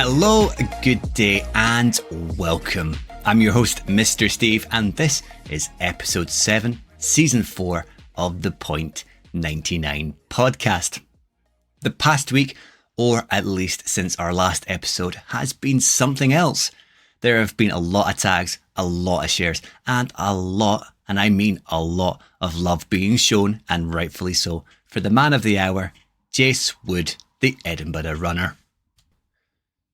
Hello, good day, and welcome. I'm your host, Mr. Steve, and this is episode 7, season 4 of the Point 99 podcast. The past week, or at least since our last episode, has been something else. There have been a lot of tags, a lot of shares, and a lot, and I mean a lot, of love being shown, and rightfully so, for the man of the hour, Jace Wood, the Edinburgh runner.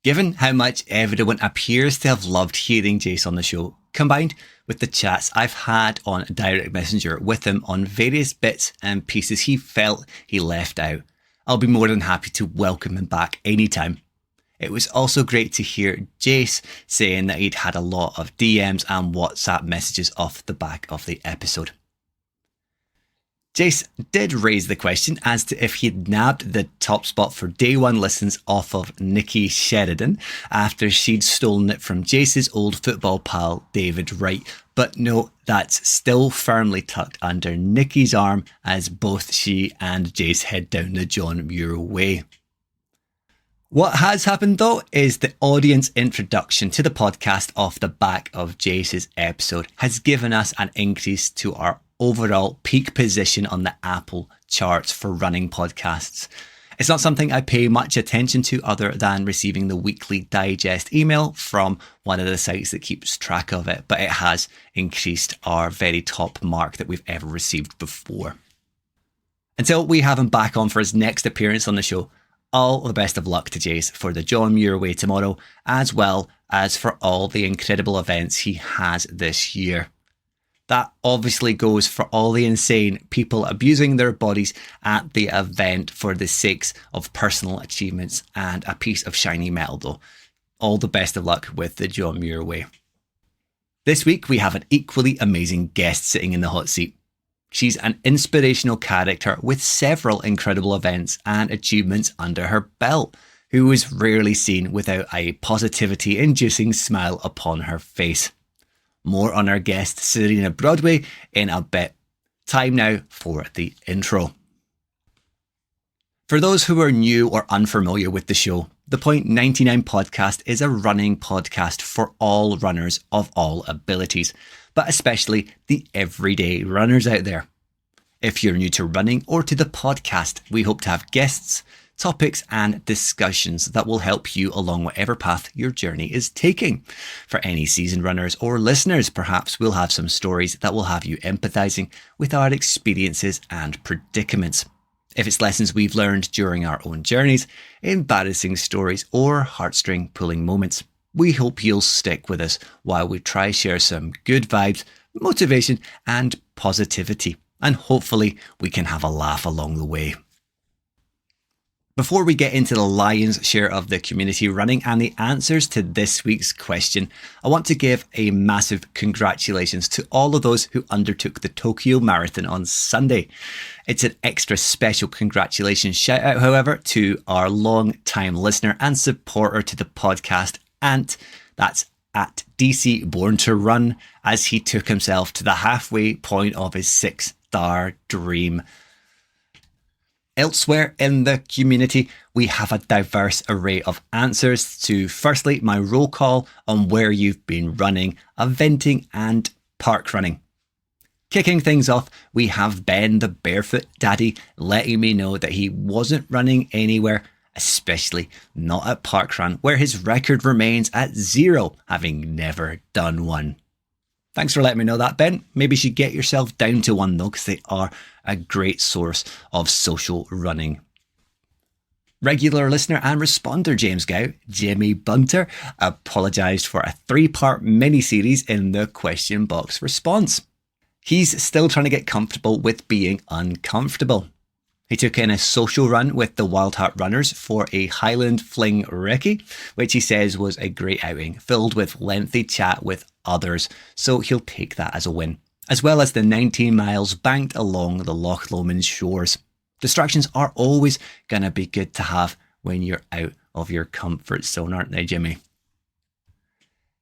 Given how much everyone appears to have loved hearing Jace on the show, combined with the chats I've had on direct messenger with him on various bits and pieces he felt he left out, I'll be more than happy to welcome him back anytime. It was also great to hear Jace saying that he'd had a lot of DMs and WhatsApp messages off the back of the episode. Jace did raise the question as to if he'd nabbed the top spot for day one listens off of Nikki Sheridan after she'd stolen it from Jace's old football pal David Wright. But no, that's still firmly tucked under Nikki's arm as both she and Jace head down the John Muir way. What has happened though is the audience introduction to the podcast off the back of Jace's episode has given us an increase to our overall peak position on the Apple charts for running podcasts. It's not something I pay much attention to other than receiving the weekly digest email from one of the sites that keeps track of it, but it has increased our very top mark that we've ever received before. Until we have him back on for his next appearance on the show, all the best of luck to Jace for the John Muir Way tomorrow, as well as for all the incredible events he has this year. That obviously goes for all the insane people abusing their bodies at the event for the sakes of personal achievements and a piece of shiny metal though. All the best of luck with the John Muir Way. This week we have an equally amazing guest sitting in the hot seat. She's an inspirational character with several incredible events and achievements under her belt, who is rarely seen without a positivity-inducing smile upon her face. More on our guest, Serena Broadway, in a bit. Time now for the intro. For those who are new or unfamiliar with the show, the Point 99 podcast is a running podcast for all runners of all abilities, but especially the everyday runners out there. If you're new to running or to the podcast, we hope to have guests, topics and discussions that will help you along whatever path your journey is taking. For any seasoned runners or listeners, perhaps we'll have some stories that will have you empathizing with our experiences and predicaments. If it's lessons we've learned during our own journeys, embarrassing stories or heartstring pulling moments, we hope you'll stick with us while we try share some good vibes, motivation and positivity, and hopefully we can have a laugh along the way. Before we get into the lion's share of the community running and the answers to this week's question, I want to give a massive congratulations to all of those who undertook the Tokyo Marathon on Sunday. It's an extra special congratulations shout out, however, to our long time listener and supporter to the podcast, Ant. That's at DC Born to Run, as he took himself to the halfway point of his 6-star dream. Elsewhere in the community, we have a diverse array of answers to, firstly, my roll call on where you've been running, eventing and park running. Kicking things off, we have Ben, the barefoot daddy, letting me know that he wasn't running anywhere, especially not at parkrun, where his record remains at 0, having never done one. Thanks for letting me know that, Ben. Maybe you should get yourself down to one though, because they are a great source of social running. Regular listener and responder James Gow, Jimmy Bunter, apologised for a 3-part mini-series in the question box response. He's still trying to get comfortable with being uncomfortable. He took in a social run with the Wild Heart Runners for a Highland Fling Recce, which he says was a great outing, filled with lengthy chat with others, so he'll take that as a win, as well as the 19 miles banked along the Loch Lomond shores. Distractions are always going to be good to have when you're out of your comfort zone, aren't they, Jimmy?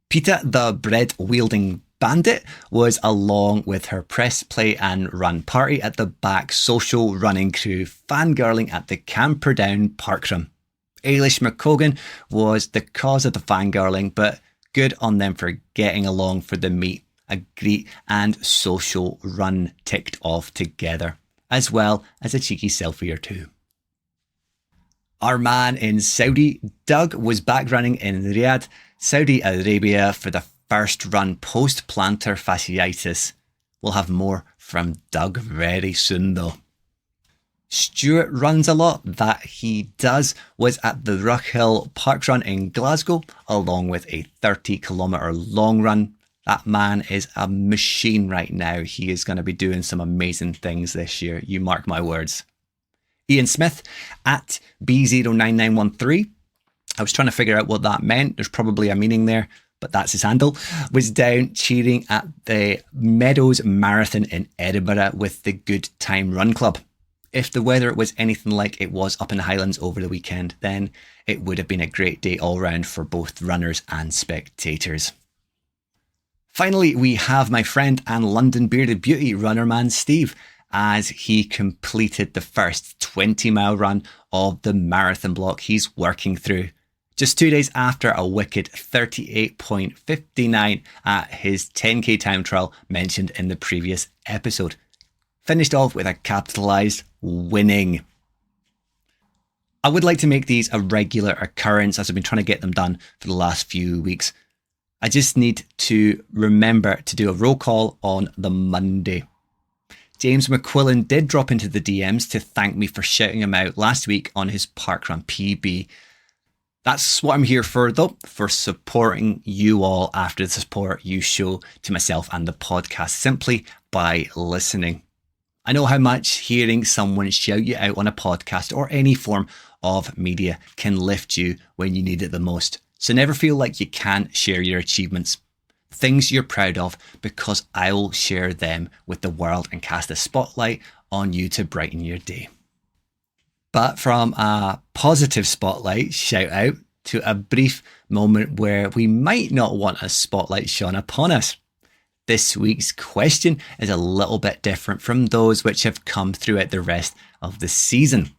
Peta, the bread-wielding bandit, was along with her press play and run party at the back social running crew, fangirling at the Camperdown parkrun. Ailish McCogan was the cause of the fangirling, but good on them for getting along for the meet, a greet and social run ticked off together, as well as a cheeky selfie or two. Our man in Saudi, Doug, was back running in Riyadh, Saudi Arabia for the first run post-plantar fasciitis. We'll have more from Doug very soon though. Stuart runs a lot, that he does, was at the Ruckhill Park Run in Glasgow, along with a 30-kilometre long run. That man is a machine right now. He is going to be doing some amazing things this year. You mark my words. Ian Smith at B09913. I was trying to figure out what that meant. There's probably a meaning there, but that's his handle. Was down cheering at the Meadows Marathon in Edinburgh with the Good Time Run Club. If the weather was anything like it was up in the Highlands over the weekend, then it would have been a great day all round for both runners and spectators. Finally, we have my friend and London bearded beauty runner man Steve, as he completed the first 20-mile run of the marathon block he's working through. Just 2 days after a wicked 38.59 at his 10k time trial mentioned in the previous episode. Finished off with a capitalised winning. I would like to make these a regular occurrence, as I've been trying to get them done for the last few weeks. I just need to remember to do a roll call on the Monday. James McQuillan did drop into the DMs to thank me for shouting him out last week on his parkrun PB. That's what I'm here for though, for supporting you all after the support you show to myself and the podcast simply by listening. I know how much hearing someone shout you out on a podcast or any form of media can lift you when you need it the most. So never feel like you can't share your achievements, things you're proud of, because I will share them with the world and cast a spotlight on you to brighten your day. But from a positive spotlight shout out to a brief moment where we might not want a spotlight shone upon us. This week's question is a little bit different from those which have come throughout the rest of the season.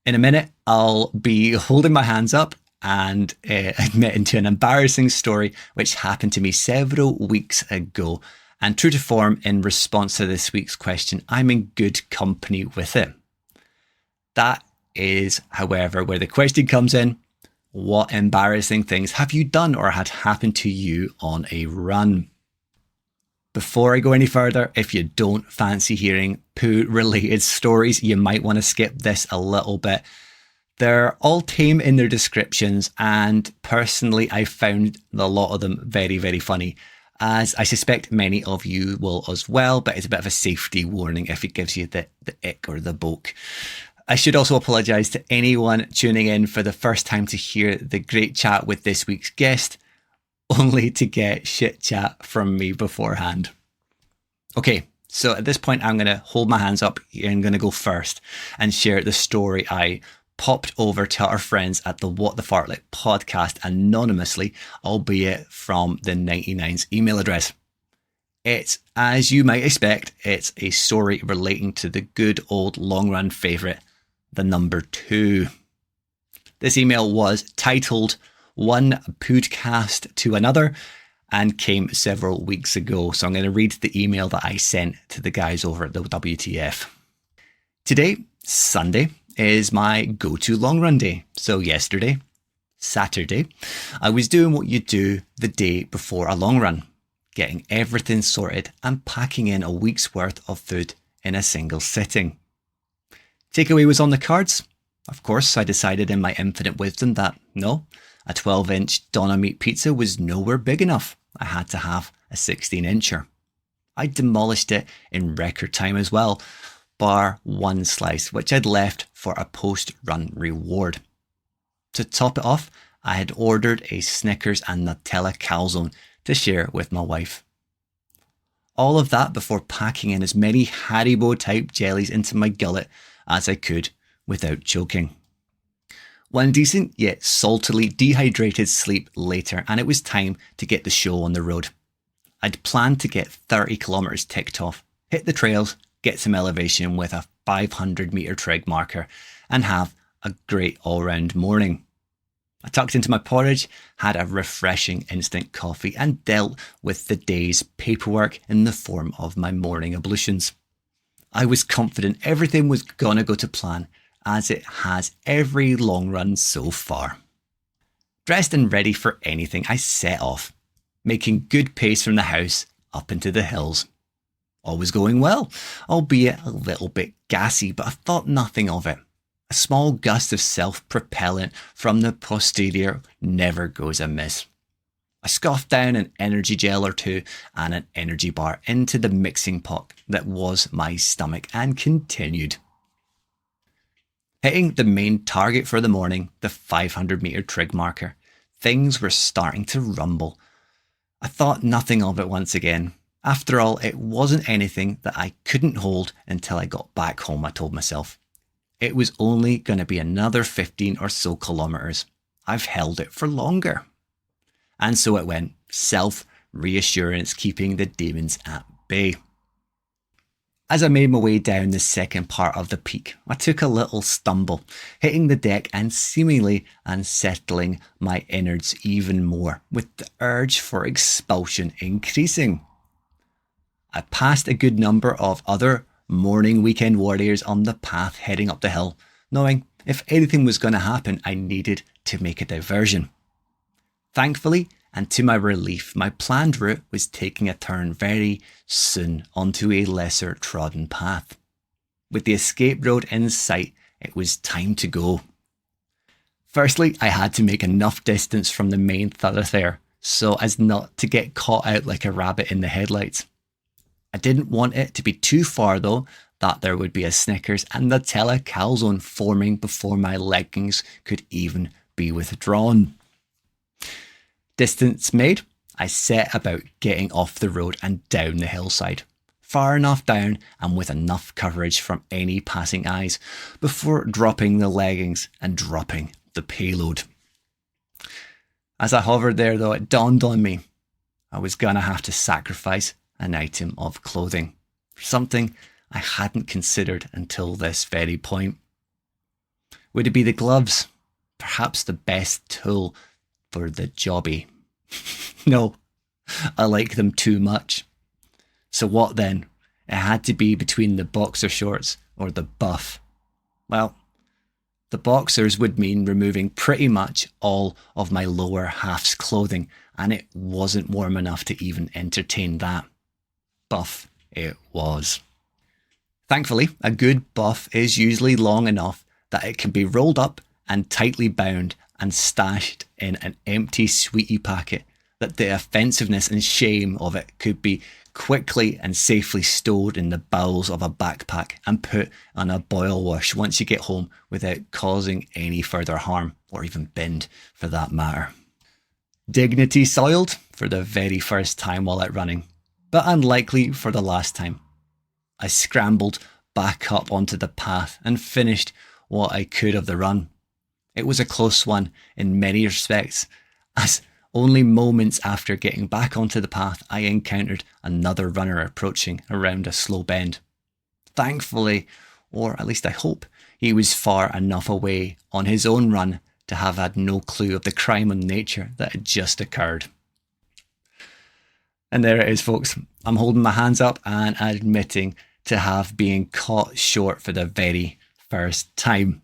In a minute, I'll be holding my hands up and admitting to an embarrassing story which happened to me several weeks ago. And true to form, in response to this week's question, I'm in good company with it. That is, however, where the question comes in. What embarrassing things have you done or had happen to you on a run? Before I go any further, if you don't fancy hearing poo-related stories, you might want to skip this a little bit. They're all tame in their descriptions, and personally, I found a lot of them very, very funny, as I suspect many of you will as well, but it's a bit of a safety warning if it gives you the ick or the boke. I should also apologise to anyone tuning in for the first time to hear the great chat with this week's guest, only to get shit chat from me beforehand. Okay, so at this point, I'm going to hold my hands up and I'm going to go first and share the story I popped over to our friends at the What the Fartlek podcast anonymously, albeit from the 99's email address. It's, as you might expect, it's a story relating to the good old long run favourite, the number 2. This email was titled One Podcast to Another and came several weeks ago. So I'm going to read the email that I sent to the guys over at the WTF. Today, Sunday, is my go-to long run day. So yesterday, Saturday, I was doing what you do the day before a long run, getting everything sorted and packing in a week's worth of food in a single sitting. Takeaway was on the cards. Of course, I decided in my infinite wisdom that no, a 12-inch Donna meat pizza was nowhere big enough. I had to have a 16-incher. I demolished it in record time as well, bar one slice, which I'd left for a post-run reward. To top it off, I had ordered a Snickers and Nutella calzone to share with my wife. All of that before packing in as many Haribo-type jellies into my gullet as I could without choking. One decent yet saltily dehydrated sleep later, and it was time to get the show on the road. I'd planned to get 30 kilometres ticked off, hit the trails, get some elevation with a 500 metre trig marker, and have a great all-round morning. I tucked into my porridge, had a refreshing instant coffee, and dealt with the day's paperwork in the form of my morning ablutions. I was confident everything was gonna go to plan, as it has every long run so far. Dressed and ready for anything, I set off, making good pace from the house up into the hills. All was going well, albeit a little bit gassy, but I thought nothing of it. A small gust of self-propellant from the posterior never goes amiss. I scoffed down an energy gel or two and an energy bar into the mixing pot that was my stomach and continued. Hitting the main target for the morning, the 500-metre trig marker, things were starting to rumble. I thought nothing of it once again. After all, it wasn't anything that I couldn't hold until I got back home, I told myself. It was only going to be another 15 or so kilometres. I've held it for longer. And so it went, self-reassurance keeping the demons at bay. As I made my way down the second part of the peak, I took a little stumble, hitting the deck and seemingly unsettling my innards even more, with the urge for expulsion increasing. I passed a good number of other morning weekend warriors on the path heading up the hill, knowing if anything was going to happen, I needed to make a diversion. Thankfully, and to my relief, my planned route was taking a turn very soon onto a lesser trodden path. With the escape road in sight, it was time to go. Firstly, I had to make enough distance from the main thoroughfare so as not to get caught out like a rabbit in the headlights. I didn't want it to be too far though, that there would be a Snickers and Nutella calzone forming before my leggings could even be withdrawn. Distance made, I set about getting off the road and down the hillside, far enough down and with enough coverage from any passing eyes before dropping the leggings and dropping the payload. As I hovered there though, it dawned on me I was gonna have to sacrifice an item of clothing, something I hadn't considered until this very point. Would it be the gloves? Perhaps the best tool for the jobby. No, I like them too much. So what then? It had to be between the boxer shorts or the buff. Well, the boxers would mean removing pretty much all of my lower half's clothing, and it wasn't warm enough to even entertain that. Buff it was. Thankfully, a good buff is usually long enough that it can be rolled up and tightly bound and stashed in an empty sweetie packet, that the offensiveness and shame of it could be quickly and safely stowed in the bowels of a backpack and put on a boil wash once you get home without causing any further harm, or even binned for that matter. Dignity soiled for the very first time while out running, but unlikely for the last time. I scrambled back up onto the path and finished what I could of the run. It was a close one in many respects, as only moments after getting back onto the path, I encountered another runner approaching around a slow bend. Thankfully, or at least I hope, he was far enough away on his own run to have had no clue of the crime on nature that had just occurred. And there it is, folks. I'm holding my hands up and admitting to have been caught short for the very first time.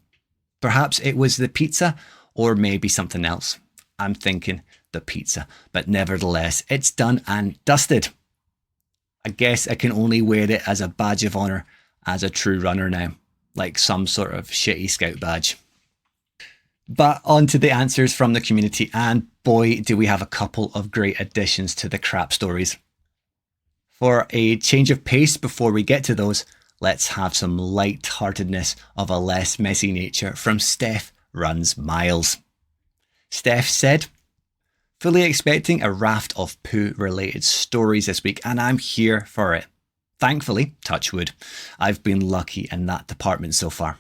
Perhaps it was the pizza, or maybe something else. I'm thinking the pizza, but nevertheless, it's done and dusted. I guess I can only wear it as a badge of honour as a true runner now, like some sort of shitty scout badge. But on to the answers from the community, and boy, do we have a couple of great additions to the crap stories. For a change of pace before we get to those, let's have some light-heartedness of a less messy nature from Steph Runs Miles. Steph said, fully expecting a raft of poo-related stories this week, and I'm here for it. Thankfully, touch wood, I've been lucky in that department so far.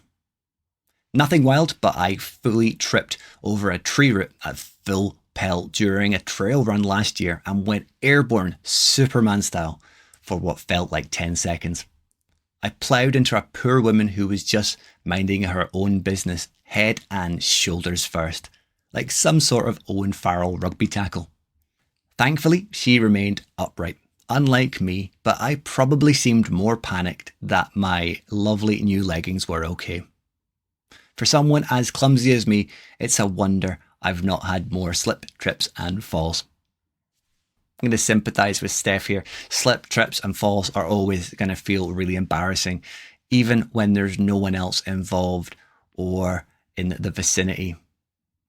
Nothing wild, but I fully tripped over a tree root at full pelt during a trail run last year and went airborne Superman style for what felt like 10 seconds. I ploughed into a poor woman who was just minding her own business, head and shoulders first, like some sort of Owen Farrell rugby tackle. Thankfully, she remained upright, unlike me, but I probably seemed more panicked that my lovely new leggings were okay. For someone as clumsy as me, it's a wonder I've not had more slip, trips and falls. I'm going to sympathise with Steph here. Slip, trips and falls are always going to feel really embarrassing, even when there's no one else involved or in the vicinity.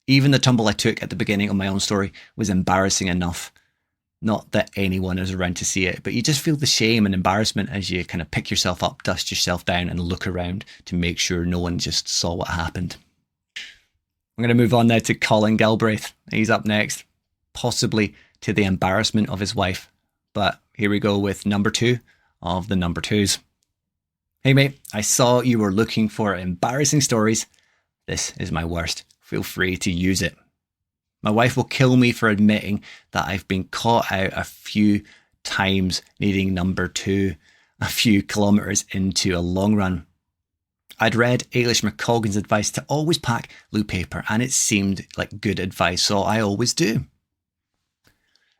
Even the tumble I took at the beginning of my own story was embarrassing enough. Not that anyone is around to see it, but you just feel the shame and embarrassment as you kind of pick yourself up, dust yourself down and look around to make sure no one just saw what happened. I'm going to move on now to Colin Galbraith. He's up next, possibly to the embarrassment of his wife. But here we go with number 2 of the number 2s. Hey mate, I saw you were looking for embarrassing stories. This is my worst. Feel free to use it. My wife will kill me for admitting that I've been caught out a few times needing number 2 a few kilometres into a long run. I'd read Ailish McColgan's advice to always pack loo paper and it seemed like good advice, so I always do.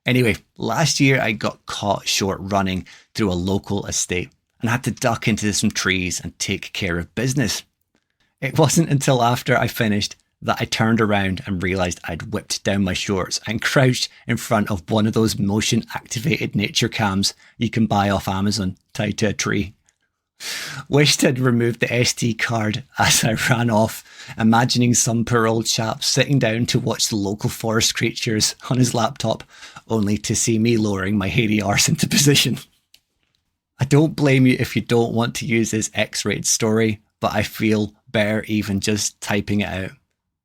Anyway, last year I got caught short running through a local estate and had to duck into some trees and take care of business. It wasn't until after I finished that I turned around and realised I'd whipped down my shorts and crouched in front of one of those motion activated nature cams you can buy off Amazon tied to a tree. Wished I'd removed the SD card as I ran off, imagining some poor old chap sitting down to watch the local forest creatures on his laptop, only to see me lowering my hairy arse into position. I don't blame you if you don't want to use this X-rated story, but I feel better even just typing it out.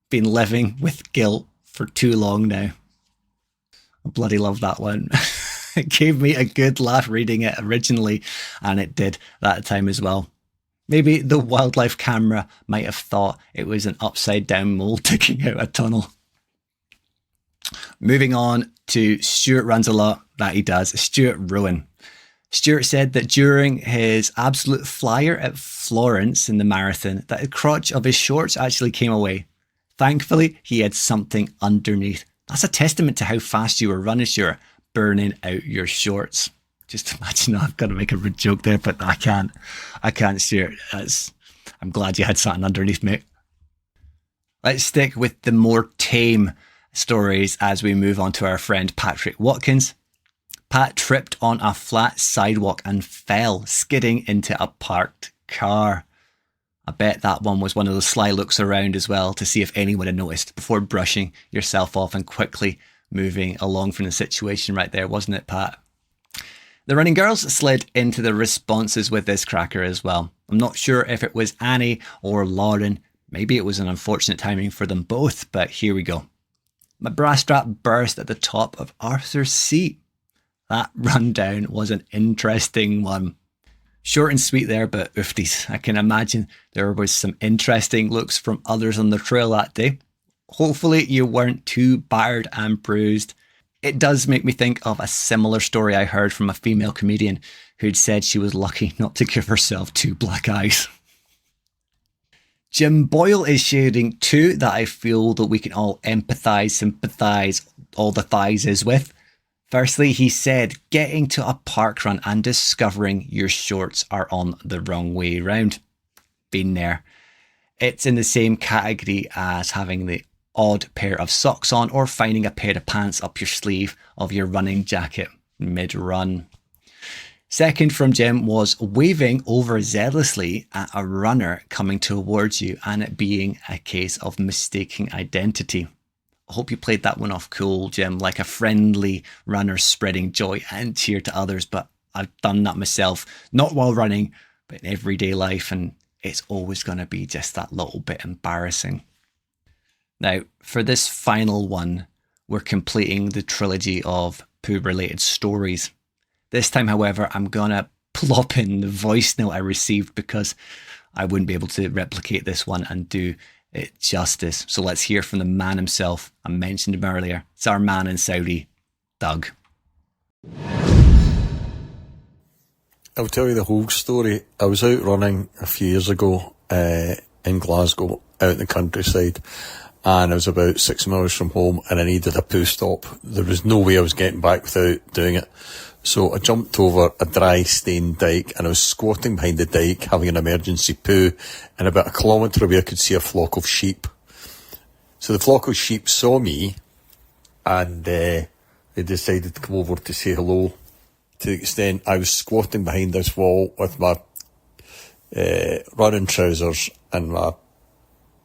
Been living with guilt for too long now. I bloody love that one. It gave me a good laugh reading it originally, and it did that time as well. Maybe the wildlife camera might have thought it was an upside down mole digging out a tunnel. Moving on to Stuart runs a lot, that he does. Stuart Rowan. Stuart said that during his absolute flyer at Florence in the marathon, that the crotch of his shorts actually came away. Thankfully, he had something underneath. That's a testament to how fast you were running, Stuart, burning out your shorts. Just imagine, I've got to make a rude joke there, but I can't, Stuart. I'm glad you had something underneath, mate. Let's stick with the more tame stories as we move on to our friend Patrick Watkins. Pat tripped on a flat sidewalk and fell, skidding into a parked car. I bet that one was one of those sly looks around as well to see if anyone had noticed before brushing yourself off and quickly moving along from the situation right there, wasn't it, Pat? The running girls slid into the responses with this cracker as well. I'm not sure if it was Annie or Lauren. Maybe it was an unfortunate timing for them both, but here we go. My bra strap burst at the top of Arthur's seat. That rundown was an interesting one. Short and sweet there, but oofties. I can imagine there was some interesting looks from others on the trail that day. Hopefully you weren't too battered and bruised. It does make me think of a similar story I heard from a female comedian who'd said she was lucky not to give herself 2 black eyes. Jim Boyle is sharing 2 that I feel that we can all empathise, sympathise, all the thighs is with. Firstly, he said, getting to a park run and discovering your shorts are on the wrong way round. Been there. It's in the same category as having the odd pair of socks on or finding a pair of pants up your sleeve of your running jacket mid-run. Second from Jim was waving overzealously at a runner coming towards you and it being a case of mistaking identity. I hope you played that one off cool, Jim, like a friendly runner spreading joy and cheer to others. But I've done that myself, not while running, but in everyday life. And it's always going to be just that little bit embarrassing. Now, for this final one, we're completing the trilogy of poo-related stories. This time, however, I'm going to plop in the voice note I received because I wouldn't be able to replicate this one and do it justice. So let's hear from the man himself. I mentioned him earlier. It's our man in Saudi, Doug. I'll tell you the whole story. I was out running a few years ago in Glasgow, out in the countryside, and I was about 6 miles from home, and I needed a poo stop. There was no way I was getting back without doing it. So I jumped over a dry, stained dyke, and I was squatting behind the dyke, having an emergency poo, and about a kilometre away I could see a flock of sheep. So the flock of sheep saw me, and they decided to come over to say hello, to the extent I was squatting behind this wall with my running trousers and my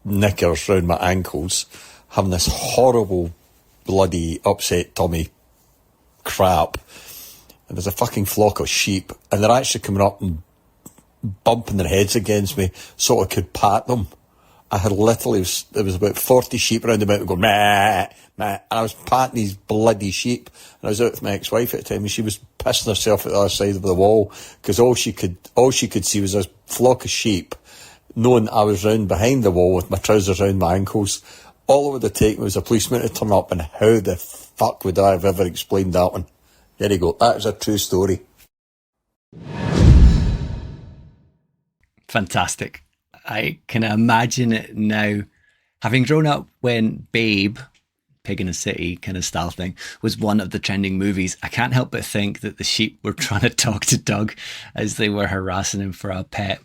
knickers round my ankles, having this horrible, bloody, upset tummy crap. And there's a fucking flock of sheep, and they're actually coming up and bumping their heads against me so I could pat them. I had literally, there was about 40 sheep around the mountain going, meh, meh, and I was patting these bloody sheep. And I was out with my ex-wife at the time, and she was pissing herself at the other side of the wall, because all she could see was a flock of sheep, knowing I was round behind the wall with my trousers round my ankles. All it would have taken was a policeman to turn up, and how the fuck would I have ever explained that one? There you go. That is a true story. Fantastic. I can imagine it now. Having grown up when Babe, Pig in a City kind of style thing, was one of the trending movies, I can't help but think that the sheep were trying to talk to Doug as they were harassing him for a pet.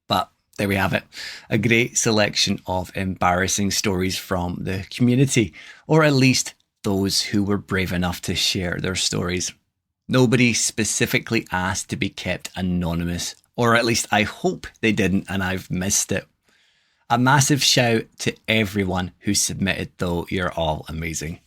But there we have it. A great selection of embarrassing stories from the community, or at least those who were brave enough to share their stories. Nobody specifically asked to be kept anonymous, or at least I hope they didn't and I've missed it. A massive shout to everyone who submitted though, you're all amazing.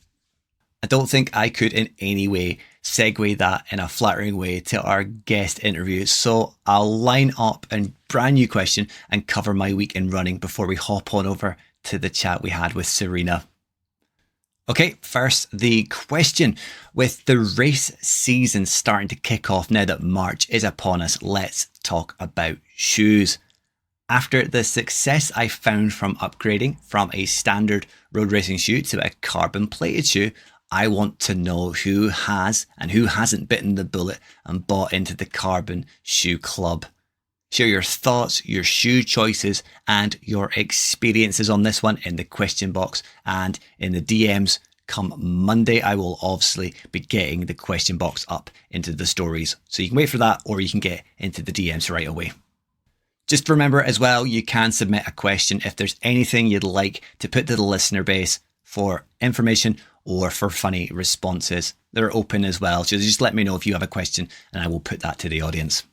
I don't think I could in any way segue that in a flattering way to our guest interview, so I'll line up a brand new question and cover my week in running before we hop on over to the chat we had with Serena. Okay, first, the question. With the race season starting to kick off now that March is upon us, let's talk about shoes. After the success I found from upgrading from a standard road racing shoe to a carbon plated shoe, I want to know who has and who hasn't bitten the bullet and bought into the carbon shoe club. Share your thoughts, your shoe choices, and your experiences on this one in the question box and in the DMs. Come Monday, I will obviously be getting the question box up into the stories. So you can wait for that, or you can get into the DMs right away. Just remember as well, you can submit a question if there's anything you'd like to put to the listener base for information or for funny responses. They're open as well. So just let me know if you have a question and I will put that to the audience.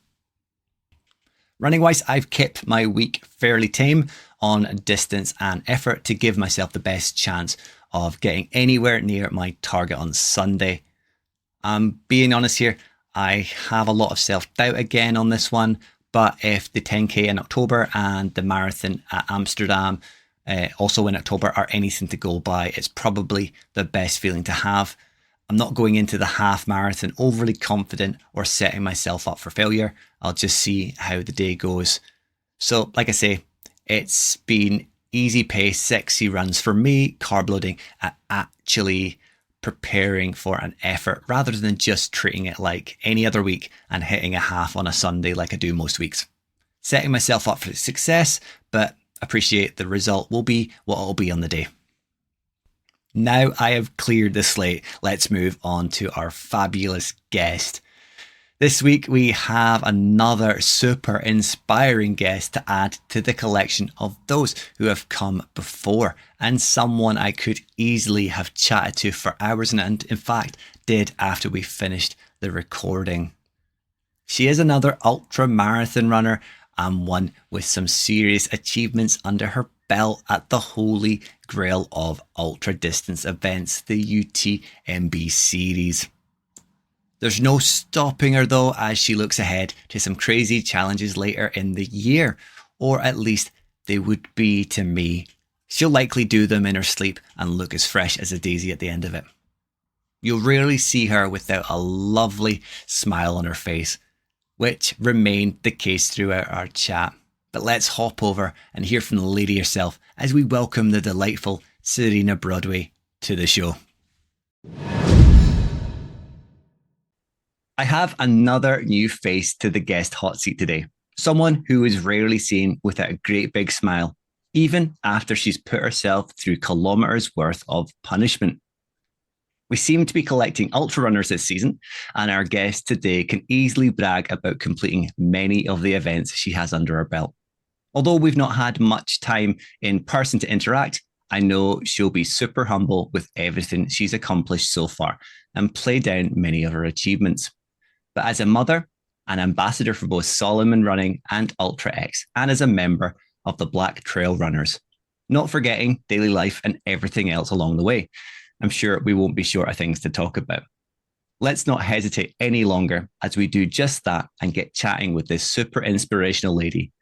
Running wise, I've kept my week fairly tame on distance and effort to give myself the best chance of getting anywhere near my target on Sunday. I'm being honest here, I have a lot of self-doubt again on this one, but if the 10k in October and the marathon at Amsterdam also in October are anything to go by, it's probably the best feeling to have. I'm not going into the half marathon overly confident or setting myself up for failure. I'll just see how the day goes. So, like I say, it's been easy pace, sexy runs for me, carb loading, actually preparing for an effort rather than just treating it like any other week and hitting a half on a Sunday like I do most weeks. Setting myself up for success, but appreciate the result will be what it'll be on the day. Now I have cleared the slate, let's move on to our fabulous guest. This week we have another super inspiring guest to add to the collection of those who have come before, and someone I could easily have chatted to for hours and in fact did after we finished the recording. She is another ultra marathon runner and one with some serious achievements under her belt at the holy grail of ultra distance events, the UTMB series. There's no stopping her though, as she looks ahead to some crazy challenges later in the year, or at least they would be to me. She'll likely do them in her sleep and look as fresh as a daisy at the end of it. You'll rarely see her without a lovely smile on her face, which remained the case throughout our chat. But let's hop over and hear from the lady herself as we welcome the delightful Serena Broadway to the show. I have another new face to the guest hot seat today. Someone who is rarely seen without a great big smile, even after she's put herself through kilometres worth of punishment. We seem to be collecting ultra runners this season, and our guest today can easily brag about completing many of the events she has under her belt. Although we've not had much time in person to interact, I know she'll be super humble with everything she's accomplished so far and play down many of her achievements. But as a mother, an ambassador for both Solomon Running and Ultra X, and as a member of the Black Trail Runners, not forgetting daily life and everything else along the way, I'm sure we won't be short of things to talk about. Let's not hesitate any longer as we do just that and get chatting with this super inspirational lady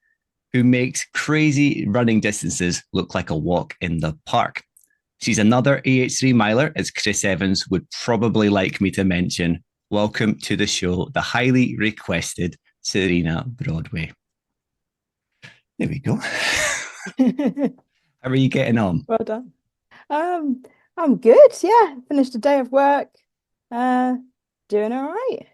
who makes crazy running distances look like a walk in the park. She's another AH3 miler, as Chris Evans would probably like me to mention. Welcome to the show, the highly requested Serena Broadway. There we go. How are you getting on? Well done. I'm good. Yeah, finished a day of work. Doing all right.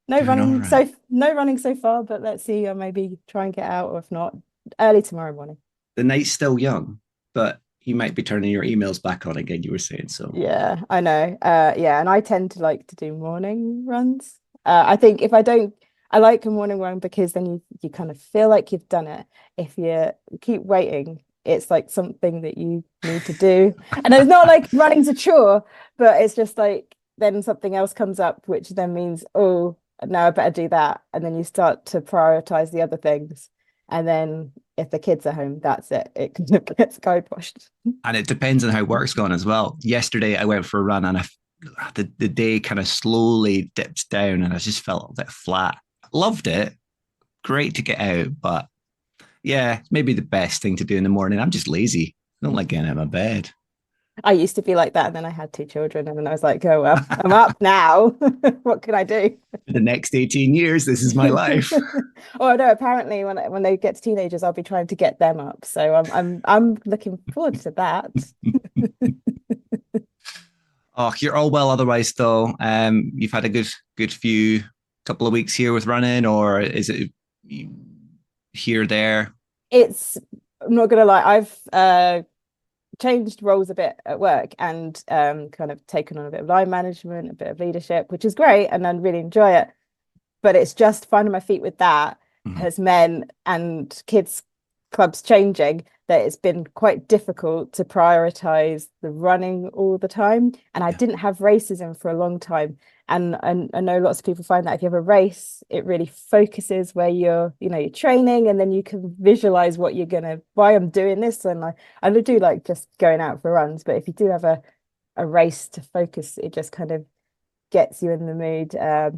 No Doing running all right. no running so far, but let's see. I'll maybe try and get out, or if not, early tomorrow morning. The night's still young, but you might be turning your emails back on again, you were saying so. Yeah, I know. Yeah, and I tend to like to do morning runs. I think if I don't, I like a morning run because then you kind of feel like you've done it. If you keep waiting, it's like something that you need to do. And it's not like running's a chore, but it's just like then something else comes up, which then means, oh, now I better do that. And then you start to prioritize the other things. And then if the kids are home, that's it. It kind of gets kiboshed. And it depends on how work's gone as well. Yesterday, I went for a run and the day kind of slowly dipped down and I just felt a bit flat. Loved it. Great to get out, but yeah, maybe the best thing to do in the morning. I'm just lazy. I don't like getting out of my bed. I used to be like that, and then I had two children, and then I was like, oh well, I'm up now. What can I do? For the next 18 years, this is my life. Oh no, apparently when they get to teenagers, I'll be trying to get them up. So I'm looking forward to that. Oh, you're all well otherwise though. You've had a good few couple of weeks here with running, or is it here, there? I'm not gonna lie, I've changed roles a bit at work and kind of taken on a bit of line management, a bit of leadership, which is great, and I really enjoy it. But it's just finding my feet with that as men and kids clubs changing that it's been quite difficult to prioritize the running all the time. And I didn't have races in for a long time. And I know lots of people find that if you have a race, it really focuses where you're training, and then you can visualize why I'm doing this. And I do like just going out for runs, but if you do have a race to focus, it just kind of gets you in the mood.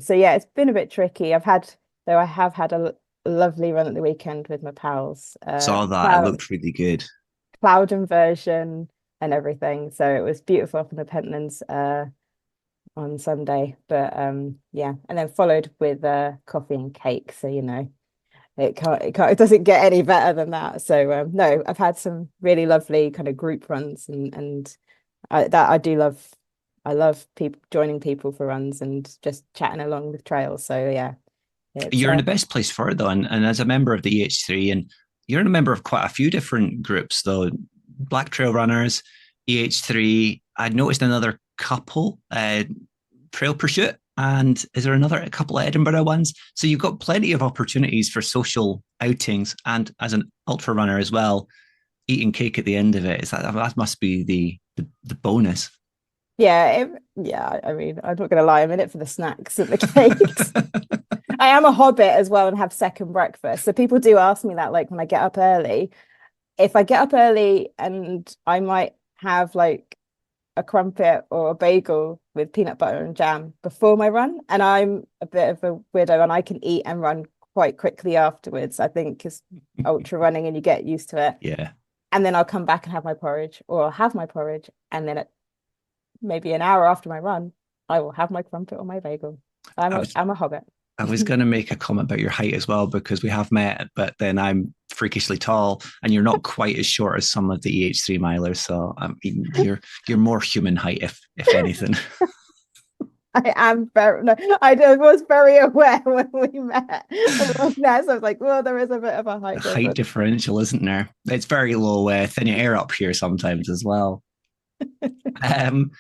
So yeah, it's been a bit tricky. I have had a lovely run at the weekend with my pals. Saw that. It looked really good. Cloud inversion and everything. So it was beautiful up in the Pentlands on Sunday. But yeah, and then followed with coffee and cake. So it doesn't get any better than that. So no, I've had some really lovely kind of group runs, and I do love. I love people joining people for runs and just chatting along the trails. So yeah. You're in the best place for it though, and as a member of the EH3, and you're a member of quite a few different groups though. Black Trail Runners, EH3. I noticed another couple, Trail Pursuit, and is there a couple of Edinburgh ones? So you've got plenty of opportunities for social outings, and as an ultra runner as well, eating cake at the end of it. That must be the bonus. Yeah, I mean, I'm not going to lie, I'm in it for the snacks and the cakes. I am a hobbit as well and have second breakfast. So people do ask me that, like when I get up early. If I get up early, and I might have like a crumpet or a bagel with peanut butter and jam before my run. And I'm a bit of a weirdo, and I can eat and run quite quickly afterwards, I think, because ultra running and you get used to it. Yeah. And then I'll come back and have my porridge, or I'll have my porridge, and then maybe an hour after my run, I will have my crumpet or my bagel. I'm a hobbit. I was going to make a comment about your height as well, because we have met, but then I'm freakishly tall, and you're not quite as short as some of the EH3 milers. So I mean, you're more human height, if anything. I am very, no, was very aware when we met. So I was like, well, there is a bit of a height Height difference. differential, isn't there? It's very low, thin air up here sometimes as well. Um,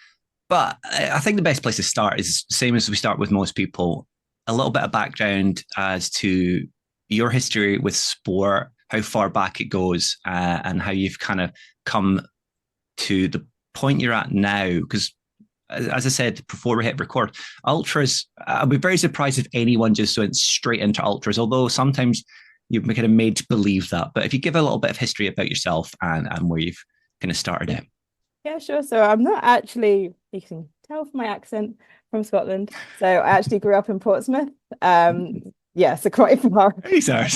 but I think the best place to start is the same as we start with most people. A little bit of background as to your history with sport, how far back it goes, and how you've kind of come to the point you're at now. Because as I said before we hit record, ultras, I'd be very surprised if anyone just went straight into ultras, although sometimes you're kind of made to believe that. But if you give a little bit of history about yourself and where you've kind of started it. Yeah, sure. So I'm not actually, you can tell from my accent, from Scotland. So I actually grew up in Portsmouth. Yeah, so quite far. Yeah.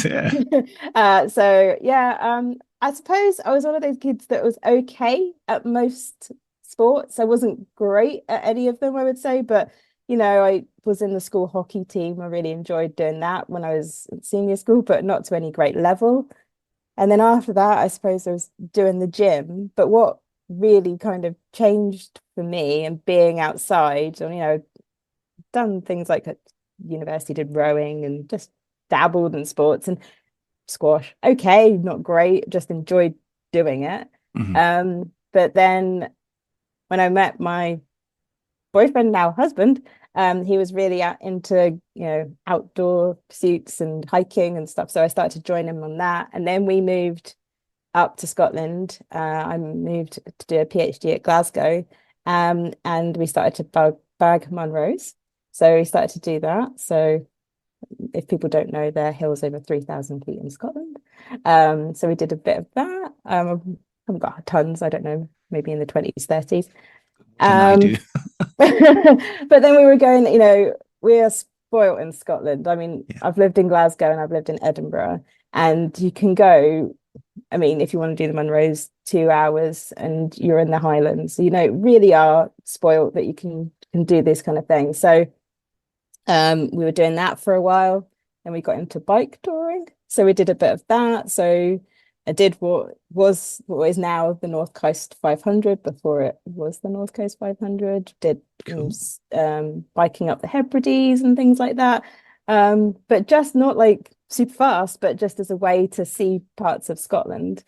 So yeah, I suppose I was one of those kids that was okay at most sports. I wasn't great at any of them, I would say, but I was in the school hockey team. I really enjoyed doing that when I was in senior school, but not to any great level. And then after that, I suppose I was doing the gym. But what really kind of changed for me and being outside, and done things like at university, did rowing and just dabbled in sports and squash. Okay, not great, just enjoyed doing it. Mm-hmm. But then when I met my boyfriend, now husband, he was really into outdoor pursuits and hiking and stuff. So I started to join him on that, and then we moved up to Scotland. I moved to do a PhD at Glasgow, and we started to bag Munros. So we started to do that. So if people don't know, there are hills over 3,000 feet in Scotland. So we did a bit of that. I haven't got tons, I don't know, maybe in the 20s, 30s. Than I do. But then we were going, we are spoilt in Scotland. I mean, Yeah. I've lived in Glasgow and I've lived in Edinburgh, and you can go, I mean, if you want to do the Munros, 2 hours and you're in the Highlands, really are spoilt that you can do this kind of thing. So we were doing that for a while, and we got into bike touring. So we did a bit of that. So I did what is now the North Coast 500. Before it was the North Coast 500. Did Cool. biking up the Hebrides and things like that. But just not like super fast, but just as a way to see parts of Scotland.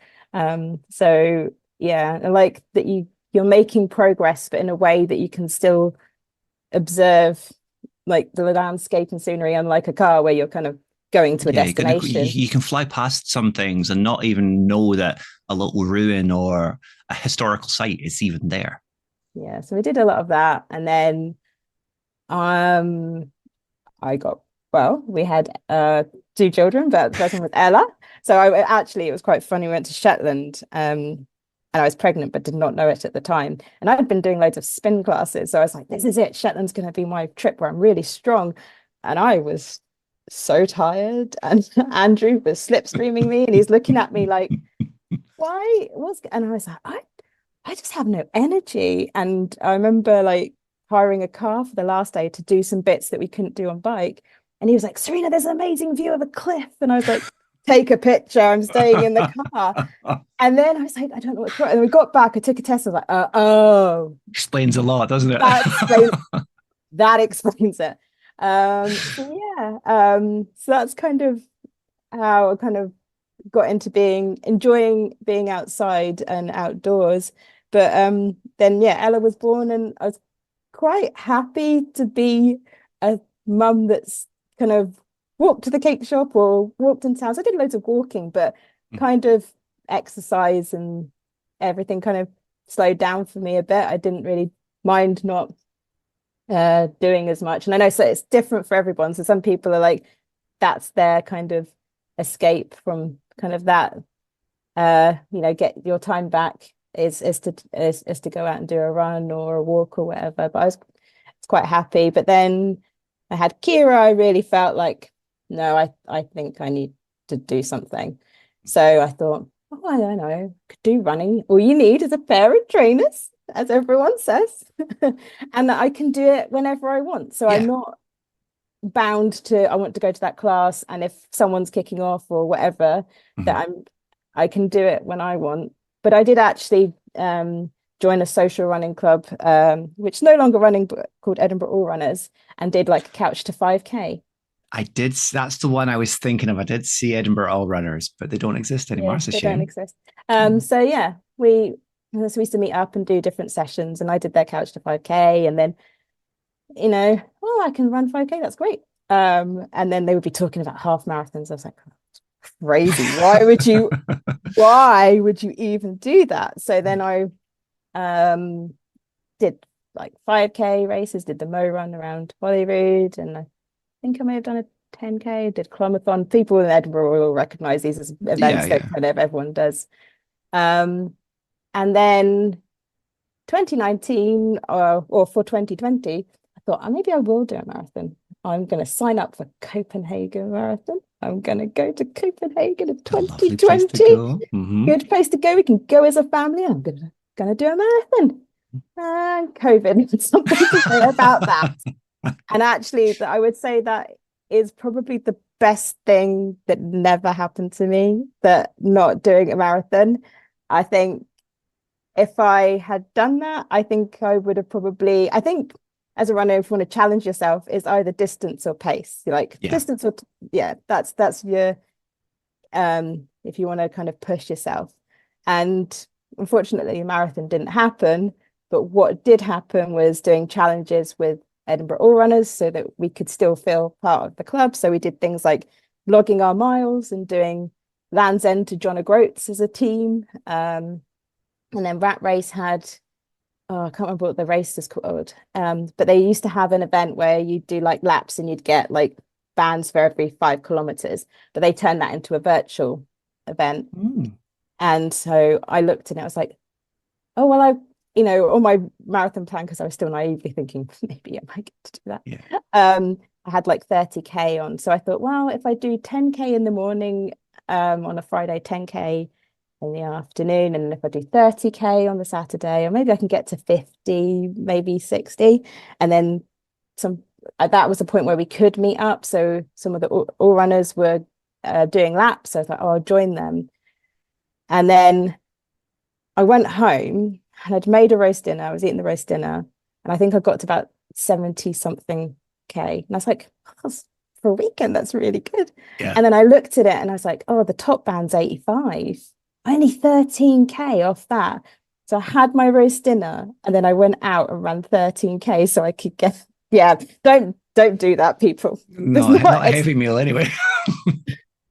So yeah, I like that you're making progress, but in a way that you can still observe like the landscape and scenery, unlike a car where you're kind of going to a destination. You can fly past some things and not even know that a little ruin or a historical site is even there. Yeah, so we did a lot of that, and then we had 2 children, but the first one was Ella. So it was quite funny. We went to Shetland, and I was pregnant but did not know it at the time. And I had been doing loads of spin classes, so I was like, this is it. Shetland's going to be my trip where I'm really strong. And I was so tired, and Andrew was slipstreaming me, and he's looking at me like, why? And I was like, I just have no energy. And I remember like hiring a car for the last day to do some bits that we couldn't do on bike. And he was like, Serena, there's an amazing view of a cliff. And I was like, take a picture. I'm staying in the car. And then I was like, I don't know what's wrong. And we got back, I took a test. I was like, oh. Explains a lot, doesn't it? That explains it. So yeah. So that's kind of how I kind of got into enjoying being outside and outdoors. But then yeah, Ella was born, and I was quite happy to be a mum that's kind of walked to the cake shop or walked in towns. I did loads of walking, but kind of exercise and everything kind of slowed down for me a bit. I didn't really mind not doing as much. And I know so it's different for everyone. So some people are like, that's their kind of escape from kind of that get your time back is to go out and do a run or a walk or whatever. But I was quite happy. But then I had Kira. I really felt like, no, I think I need to do something. So I thought, oh, I don't know, could do running. All you need is a pair of trainers, as everyone says, and I can do it whenever I want. So I'm not bound to, I want to go to that class, and if someone's kicking off or whatever, that I can do it when I want. But I did actually join a social running club, which is no longer running, but called Edinburgh All Runners, and did like a couch to 5K. I did. That's the one I was thinking of. I did see Edinburgh All Runners, but they don't exist anymore. Yeah, It's a they don't shame. exist. So yeah, we used to meet up and do different sessions, and I did their couch to 5K, and then oh, I can run 5K. That's great. And then they would be talking about half marathons. I was like, crazy. Why would you even do that? So then I did like 5K races, did the Mo run around Holyrood, and I think I may have done a 10K, did Clomathon. People in Edinburgh will recognize these as events that kind of everyone does. And then 2019 or for 2020, I thought, oh, maybe I will do a marathon. I'm going to sign up for Copenhagen Marathon. I'm going to go to Copenhagen in 2020. Good place to go. We can go as a family. I'm going to do a marathon. COVID, something to say about that. And actually, I would say that is probably the best thing that never happened to me, that not doing a marathon. I think if I had done that, I think I would have probably, I think as a runner, if you want to challenge yourself, is either distance or pace. Distance or that's your if you want to kind of push yourself. And unfortunately, a marathon didn't happen. But what did happen was doing challenges with Edinburgh All Runners so that we could still feel part of the club. So we did things like logging our miles and doing Land's End to John O'Groats as a team. And then Rat Race had, I can't remember what the race is called. But they used to have an event where you'd do like laps and you'd get like bands for every 5 kilometers. But they turned that into a virtual event. And so I looked and it was like, oh, well, on my marathon plan, because I was still naively thinking maybe I might get to do that. I had like 30K on. So I thought, well, if I do 10K in the morning on a Friday, 10K in the afternoon, and if I do 30K on the Saturday, or maybe I can get to 50, maybe 60. And then that was the point where we could meet up. So some of the all runners were doing laps. So I thought, oh, I'll join them. And then I went home and I'd made a roast dinner. I was eating the roast dinner, and I think I got to about 70 something K. And I was like, oh, for a weekend, that's really good. And then I looked at it and I was like, oh, the top band's 85. Only 13K off that. So I had my roast dinner and then I went out and ran 13K so I could get, don't do that, people. No, not a heavy meal anyway.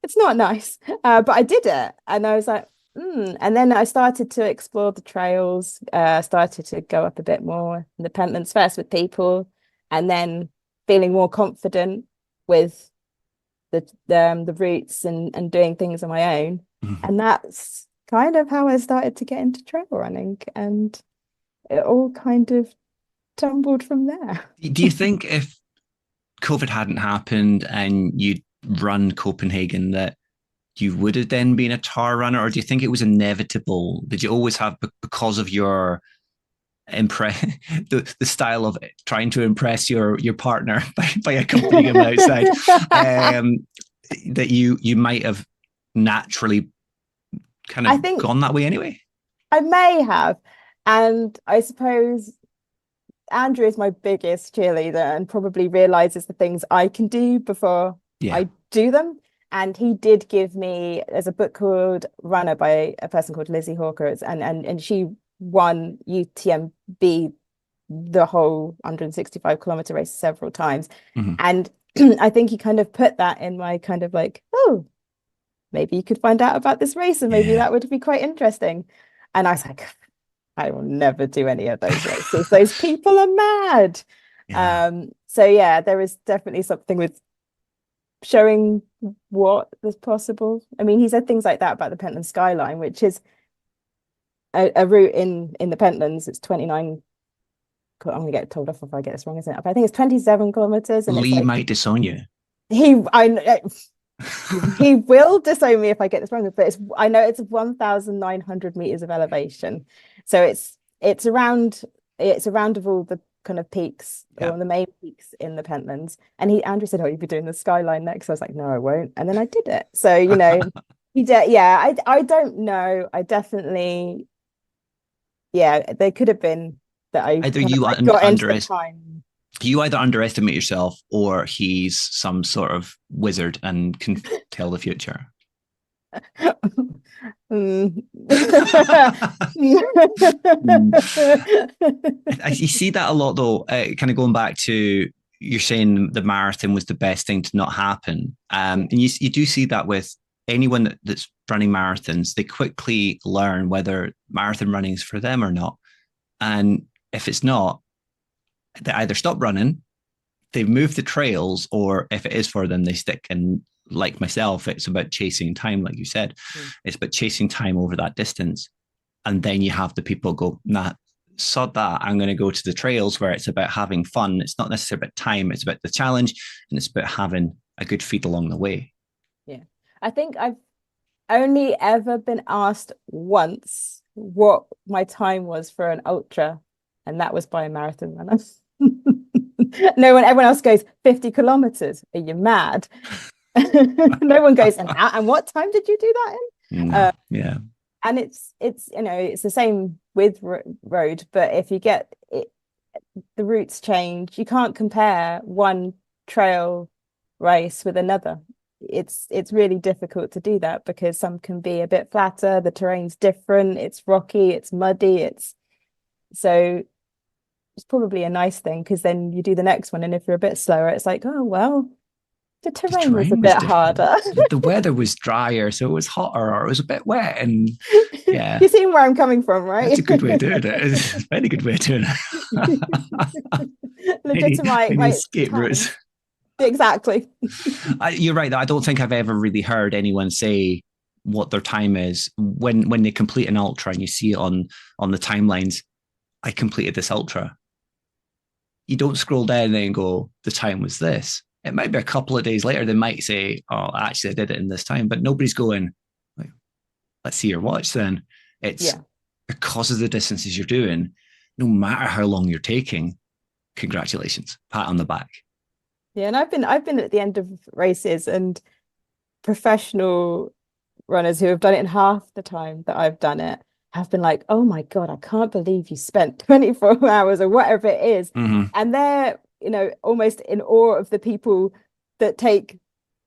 It's not nice. But I did it and I was like, And then I started to explore the trails, started to go up a bit more in the Pentlands first with people, and then feeling more confident with the routes and doing things on my own. And that's kind of how I started to get into trail running, and it all kind of tumbled from there. Do you think if COVID hadn't happened and you'd run Copenhagen that you would have then been a tar runner, or do you think it was inevitable? Did you always have, because of your the style of trying to impress your partner by accompanying him outside, that you might have naturally kind of gone that way anyway? I may have, and I suppose Andrew is my biggest cheerleader and probably realizes the things I can do before I do them. And he did give me, there's a book called Runner by a person called Lizzie Hawker, and she won UTMB, the whole 165 kilometer race, several times. And I think he kind of put that in my kind of like, oh, maybe you could find out about this race and maybe that would be quite interesting. And I was like, I will never do any of those races. Those people are mad. So yeah, there is definitely something with showing what is possible. I mean, he said things like that about the Pentland Skyline, which is a route in the Pentlands. It's 29. I'm gonna get told off if I get this wrong, isn't it? But I think it's 27 kilometers. And Lee might disown you. He will disown me if I get this wrong, but I know it's 1,900 meters of elevation, so it's around of all the kind of peaks, or the main peaks in the Pentlands. And Andrew said, oh, you'll be doing the Skyline next. I was like, no, I won't. And then I did it. So he did. I don't know. I definitely yeah, they could have been that I Either kind of you like got into the time. you either underestimate yourself or he's some sort of wizard and can tell the future. Mm. You see that a lot though, kind of going back to you're saying the marathon was the best thing to not happen. And you do see that with anyone that's running marathons, they quickly learn whether marathon running is for them or not. And if it's not, they either stop running, they move the trails, or if it is for them, they stick. And like myself, it's about chasing time, like you said. It's about chasing time over that distance. And then you have the people go, nah, sod that. I'm going to go to the trails where it's about having fun. It's not necessarily about time, it's about the challenge, and it's about having a good feed along the way. Yeah. I think I've only ever been asked once what my time was for an ultra, and that was by a marathon runner. No one, everyone else goes 50 kilometers. Are you mad? No one goes, and what time did you do that in? Yeah. And it's it's the same with road, but if you get it, the routes change. You can't compare one trail race with another. It's really difficult to do that because some can be a bit flatter, the terrain's different, it's rocky, it's muddy, so it's probably a nice thing because then you do the next one, and if you're a bit slower, it's like, oh well, the terrain was a bit harder. The weather was drier, so it was hotter, or it was a bit wet. And yeah, you see where I'm coming from, right? That's a good way of doing it. It's a very good way of doing it. Legitimate escape routes. Exactly. You're right. I don't think I've ever really heard anyone say what their time is when they complete an ultra, and you see it on the timelines. I completed this ultra. You don't scroll down and go, the time was this. It might be a couple of days later, they might say, oh, actually, I did it in this time. But nobody's going, let's see your watch then. It's because of the distances you're doing, no matter how long you're taking, congratulations, pat on the back. Yeah, and I've been at the end of races, and professional runners who have done it in half the time that I've done it have been like, oh my God, I can't believe you spent 24 hours or whatever it is. And they're, almost in awe of the people that take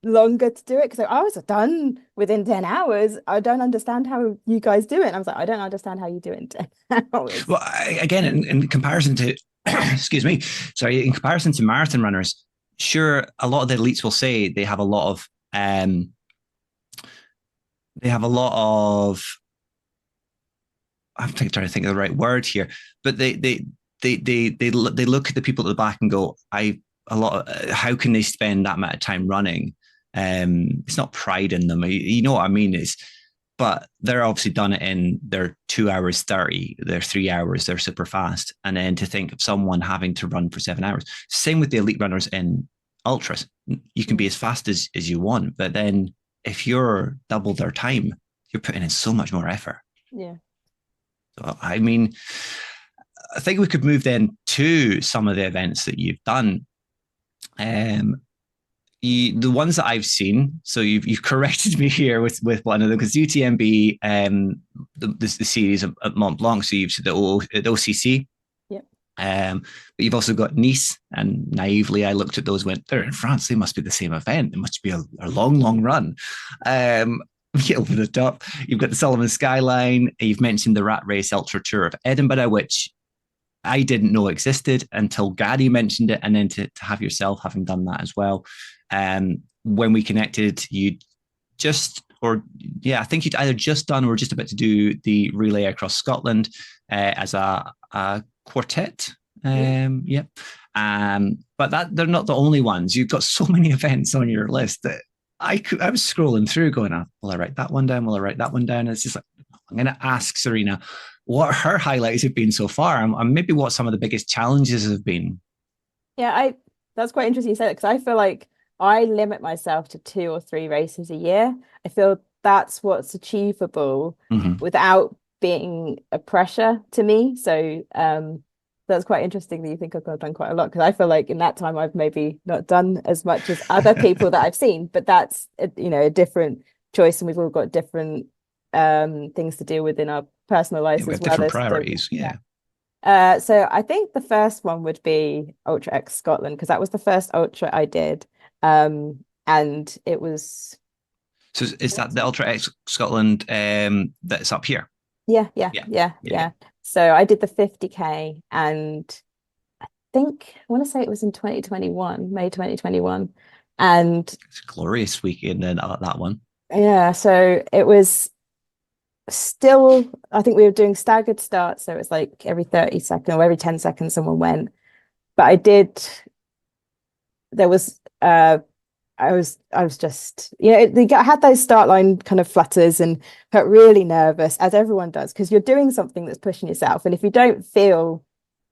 longer to do it. Because I was done within 10 hours. I don't understand how you guys do it. And I was like, I don't understand how you do it in 10 hours. Well, again, in comparison to, excuse me, sorry, in comparison to marathon runners, sure, a lot of the elites will say they have a lot of, I'm trying to think of the right word here, but they look at the people at the back and go, how can they spend that amount of time running? It's not pride in them, you know what I mean? But they're obviously done it in their 2 hours 30, their 3 hours, they're super fast. And then to think of someone having to run for 7 hours, same with the elite runners in ultras. You can be as fast as you want, but then if you're double their time, you're putting in so much more effort. Yeah. So, I mean, I think we could move then to some of the events that you've done. The ones that I've seen, so you've corrected me here with one of them, because UTMB, the series at Mont Blanc, so you've the OCC. Yep. But you've also got Nice, and naively I looked at those, went, they're in France, they must be the same event. It must be a long run. Get over the top. You've got the Sullivan Skyline. You've mentioned the Rat Race Ultra Tour of Edinburgh, which I didn't know existed until Gary mentioned it, and then to have yourself having done that as well. When we connected, I think you'd either just done or just about to do the relay across Scotland as a quartet. But they're not the only ones. You've got so many events on your list that I was scrolling through going, will I write that one down? Will I write that one down? And it's just like, I'm going to ask Serena what her highlights have been so far, and maybe what some of the biggest challenges have been. Yeah, that's quite interesting you say that, because I feel like I limit myself to 2 or 3 races a year. I feel that's what's achievable without being a pressure to me. So that's quite interesting that you think I've done quite a lot, because I feel like in that time I've maybe not done as much as other people that I've seen, but that's a different choice, and we've all got different things to deal with in our personal Yeah, life we as have well different as priorities. Yeah. so I think the first one would be Ultra X Scotland because that was the first ultra I did. And it was So is that the Ultra X Scotland that's up here? yeah, yeah, Yeah. yeah, Yeah. yeah. So I did the 50K and I want to say it was in 2021, May 2021. And It's a glorious weekend then that one. yeah, so it was still, I think we were doing staggered starts. So it was like every 30 seconds or every 10 seconds someone went. But there was, I was just, I had those start line kind of flutters and got really nervous, as everyone does, because you're doing something that's pushing yourself. And if you don't feel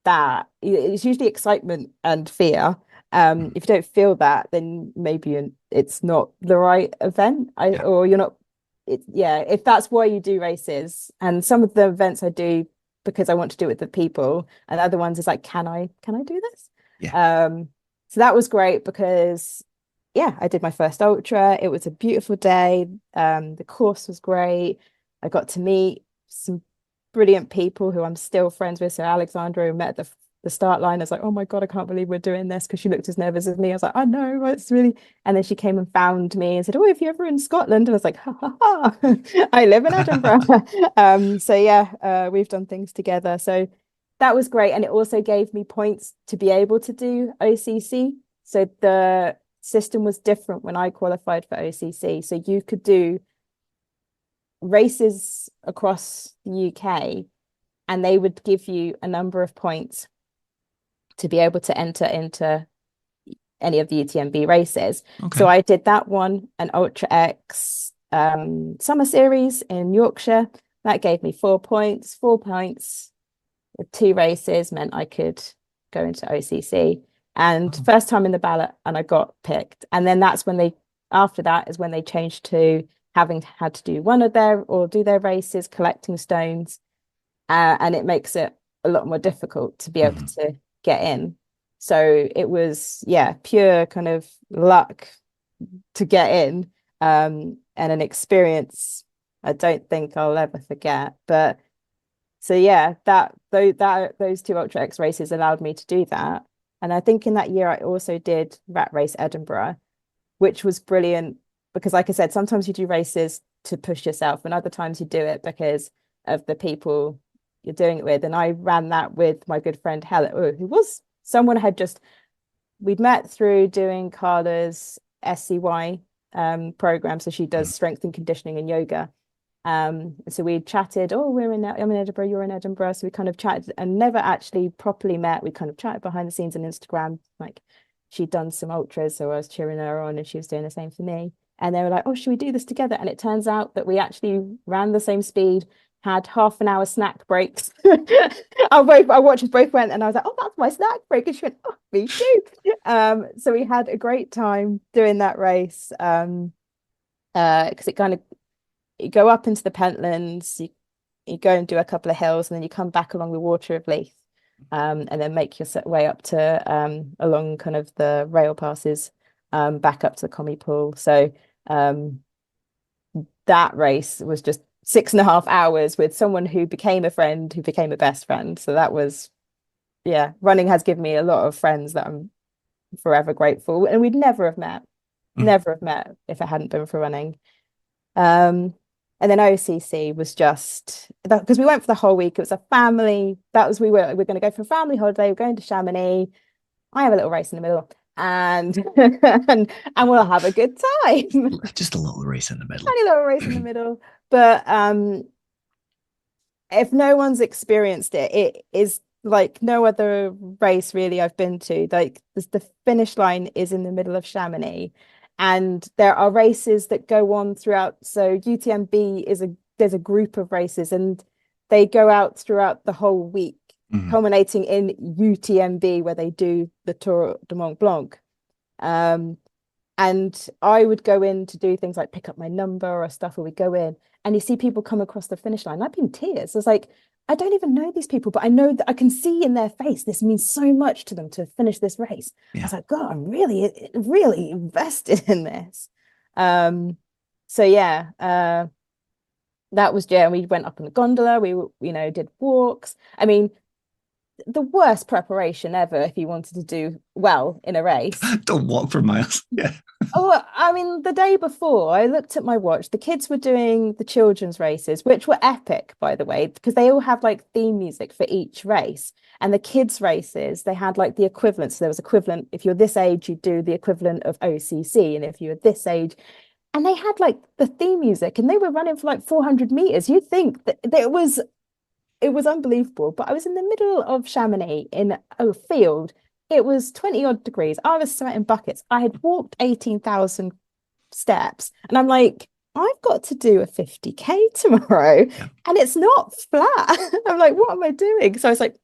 that, it's usually excitement and fear. If you don't feel that, then maybe it's not the right event. Yeah. Or you're not. Yeah. If that's why you do races, and some of the events I do because I want to do it with the people, and other ones is like, can I do this? Yeah. So that was great because yeah, I did my first ultra. It was a beautiful day. The course was great. I got to meet some brilliant people who I'm still friends with. So Alexandra, who met at the start line, I was like, oh my God, I can't believe we're doing this because she looked as nervous as me. I was like, I know, it's really. And then she came and found me and said, oh, if you're ever in Scotland, and I was like, ha ha ha, I live in Edinburgh. So yeah, we've done things together. So that was great. And it also gave me points to be able to do OCC. So the system was different when I qualified for OCC. So you could do races across the UK and they would give you a number of points to be able to enter into any of the UTMB races. Okay. So I did that one, an Ultra X summer series in Yorkshire. That gave me 4 points. 4 points with 2 races meant I could go into OCC. And first time in the ballot, and I got picked. And then after that is when they changed to having had to do do their races, collecting stones. And it makes it a lot more difficult to be able to get in. So it was, yeah, pure kind of luck to get in, and an experience I don't think I'll ever forget. But so yeah, those two Ultra X races allowed me to do that. And I think in that year I also did Rat Race Edinburgh, which was brilliant because, like I said, sometimes you do races to push yourself, and other times you do it because of the people you're doing it with. And I ran that with my good friend Helen, who was someone we'd met through doing Carla's SCY program. So she does strength and conditioning and yoga. So we chatted, I'm in Edinburgh, you're in Edinburgh. So we kind of chatted and never actually properly met. We kind of chatted behind the scenes on Instagram. Like she'd done some ultras, so I was cheering her on and she was doing the same for me. And they were like, oh, should we do this together? And it turns out that we actually ran the same speed, had half an hour snack breaks. Our watches both went and I was like, oh, that's my snack break. And she went, oh, me too. So we had a great time doing that race. Because it kind of, you go up into the Pentlands, you go and do a couple of hills, and then you come back along the Water of Leith, and then make your way up to along kind of the rail passes, back up to the Commie Pool. So that race was just 6.5 hours with someone who became a friend, who became a best friend. So that was, yeah, running has given me a lot of friends that I'm forever grateful. And we'd never have met if it hadn't been for running. And then OCC was just because we went for the whole week. It was a family. We're going to go for a family holiday. We're going to Chamonix. I have a little race in the middle, and and we'll have a good time. Just a little race in the middle. Tiny little race in the middle. But if no one's experienced it, it is like no other race really I've been to. Like the finish line is in the middle of Chamonix. And there are races that go on throughout. So UTMB there's a group of races and they go out throughout the whole week, culminating in UTMB where they do the Tour de Mont Blanc. And I would go in to do things like pick up my number or stuff, or we go in and you see people come across the finish line. I'd be in tears. I was like, I don't even know these people, but I know that I can see in their face this means so much to them to finish this race. Yeah. I was like, God, I'm really, really invested in this. So yeah, that was, yeah, we went up in the gondola, did walks. I mean, the worst preparation ever if you wanted to do well in a race. Don't walk for miles. Yeah. Oh, I mean, the day before, I looked at my watch. The kids were doing the children's races, which were epic, by the way, because they all have like theme music for each race. And the kids' races, they had like the equivalent. So there was equivalent, if you're this age, you do the equivalent of OCC. And if you're this age, and they had like the theme music and they were running for like 400 meters. You'd think that it was unbelievable. But I was in the middle of Chamonix in a field. It was 20 odd degrees. I was sweating buckets. I had walked 18,000 steps. And I'm like, I've got to do a 50K tomorrow. Yeah. And it's not flat. I'm like, what am I doing? So I was like,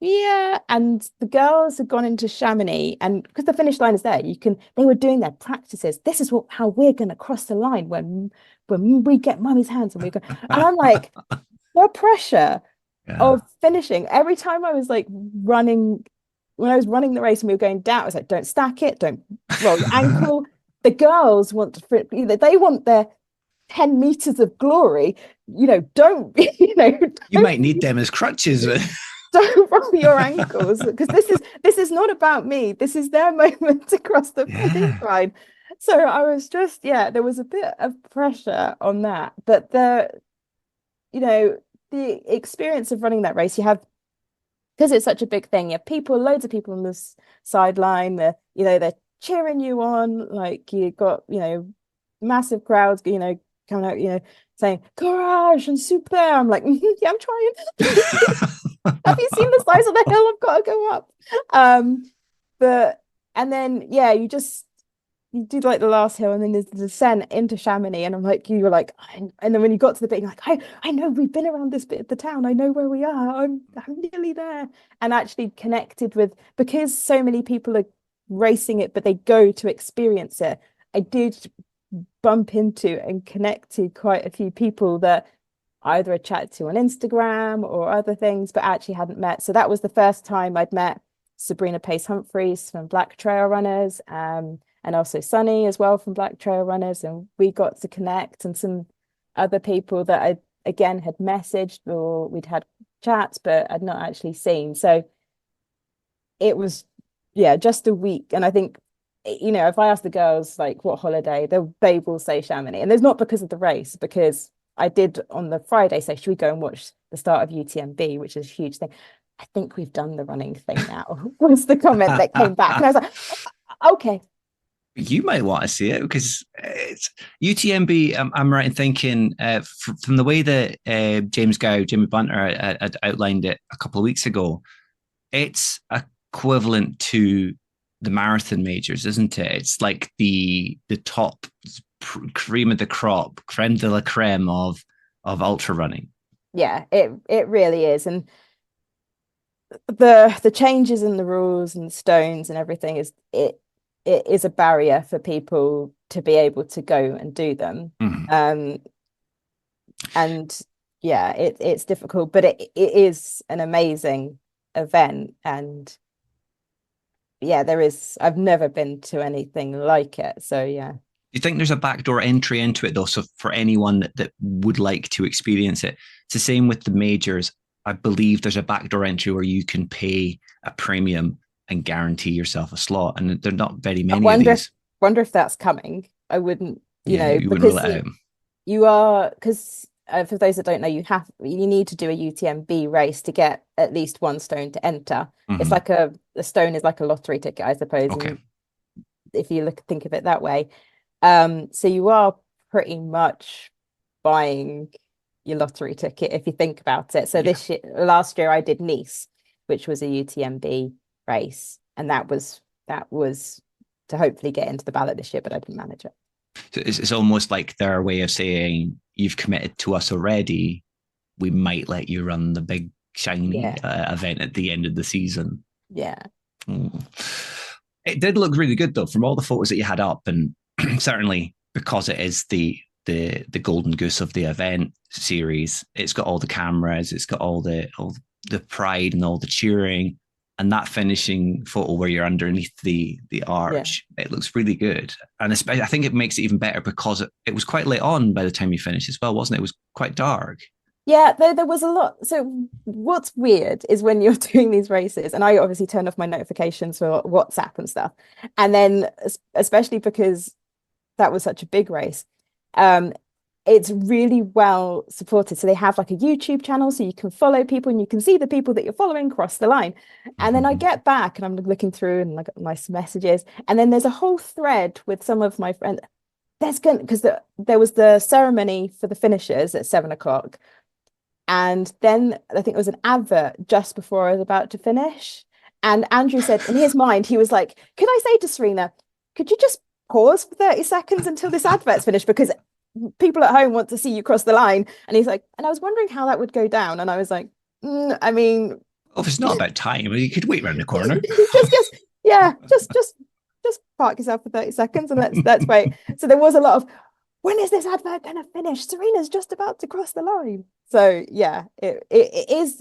yeah. And the girls had gone into Chamonix, and because the finish line is there, they were doing their practices. This is how we're gonna cross the line when we get mummy's hands and we go. And I'm like, the pressure of finishing. Every time I was like running, when I was running the race and we were going down, I was like, don't stack it, don't roll your ankle. The girls they want their 10 meters of glory, don't, You might need them as crutches. don't roll your ankles, because this is not about me. This is their moment to cross the finish line. So I was just, there was a bit of pressure on that. But the experience of running that race, you have, because it's such a big thing, you have loads of people on this sideline, they're cheering you on, like you got, massive crowds, coming out, saying courage and super. I'm like, yeah, I'm trying. Have you seen the size of the hill I've got to go up? And then you do like the last hill, and then there's the descent into Chamonix, and I'm like, you were like, and then when you got to the bit, you're like, I know we've been around this bit of the town, I know where we are, I'm nearly there. And actually connected with, because so many people are racing it but they go to experience it, I did bump into and connect to quite a few people that either I chatted to on Instagram or other things, but actually hadn't met. So that was the first time I'd met Sabrina Pace-Humphreys from Black Trail Runners, and also Sunny as well from Black Trail Runners. And we got to connect, and some other people that I, again, had messaged or we'd had chats, but I'd not actually seen. So it was, just a week. And I think, if I ask the girls, like, what holiday, they will say Chamonix. And it's not because of the race, because I did on the Friday say, should we go and watch the start of UTMB, which is a huge thing. I think we've done the running thing now, was the comment that came back. And I was like, okay. You might want to see it, because it's UTMB. I'm right in thinking from the way that Jimmy Bunter had outlined it a couple of weeks ago, it's equivalent to the marathon majors, isn't it? It's like the top cream of the crop, creme de la creme of ultra running. Yeah, it really is. And the changes in the rules and stones and everything it is a barrier for people to be able to go and do them. Mm-hmm. And it's difficult, but it is an amazing event. And I've never been to anything like it. So do you think there's a backdoor entry into it though? So for anyone that would like to experience it, it's the same with the majors. I believe there's a backdoor entry where you can pay a premium and guarantee yourself a slot, and there are not very many of these. Wonder if that's coming. I wouldn't, you wouldn't rule it out. You are, because for those that don't know, you need to do a UTMB race to get at least one stone to enter. Mm-hmm. It's like a stone is like a lottery ticket, I suppose. Okay. If you think of it that way. So you are pretty much buying your lottery ticket if you think about it. So last year I did Nice, which was a UTMB race, and that was to hopefully get into the ballot this year, but I didn't manage it. So it's almost like their way of saying, you've committed to us already, we might let you run the big shiny event at the end of the season. It did look really good though, from all the photos that you had up, and certainly because it is the golden goose of the event series, it's got all the cameras, it's got all the pride and all the cheering, and that finishing photo where you're underneath the arch, it looks really good. And especially, I think it makes it even better because it was quite late on by the time you finished as well, wasn't it? It was quite dark. Yeah, there was a lot. So what's weird is when you're doing these races, and I obviously turned off my notifications for WhatsApp and stuff, and then especially because that was such a big race, um, it's really well supported. So they have like a YouTube channel so you can follow people and you can see the people that you're following cross the line. And then I Mhm. get back and I'm looking through and I got nice messages. And then there's a whole thread with some of my friends. There's going because there was the ceremony for the finishers at 7 o'clock. And then I think there was an advert just before I was about to finish. And Andrew said in his mind, he was like, could I say to Serena, could you just pause for 30 seconds until this advert's finished? Because people at home want to see you cross the line. And he's like, and I was wondering how that would go down. And I was like, I mean, Oh, if it's not about time, you could wait around the corner. yeah, just park yourself for 30 seconds and let's wait. So there was a lot of when is this advert gonna finish? Serena's just about to cross the line. So yeah, it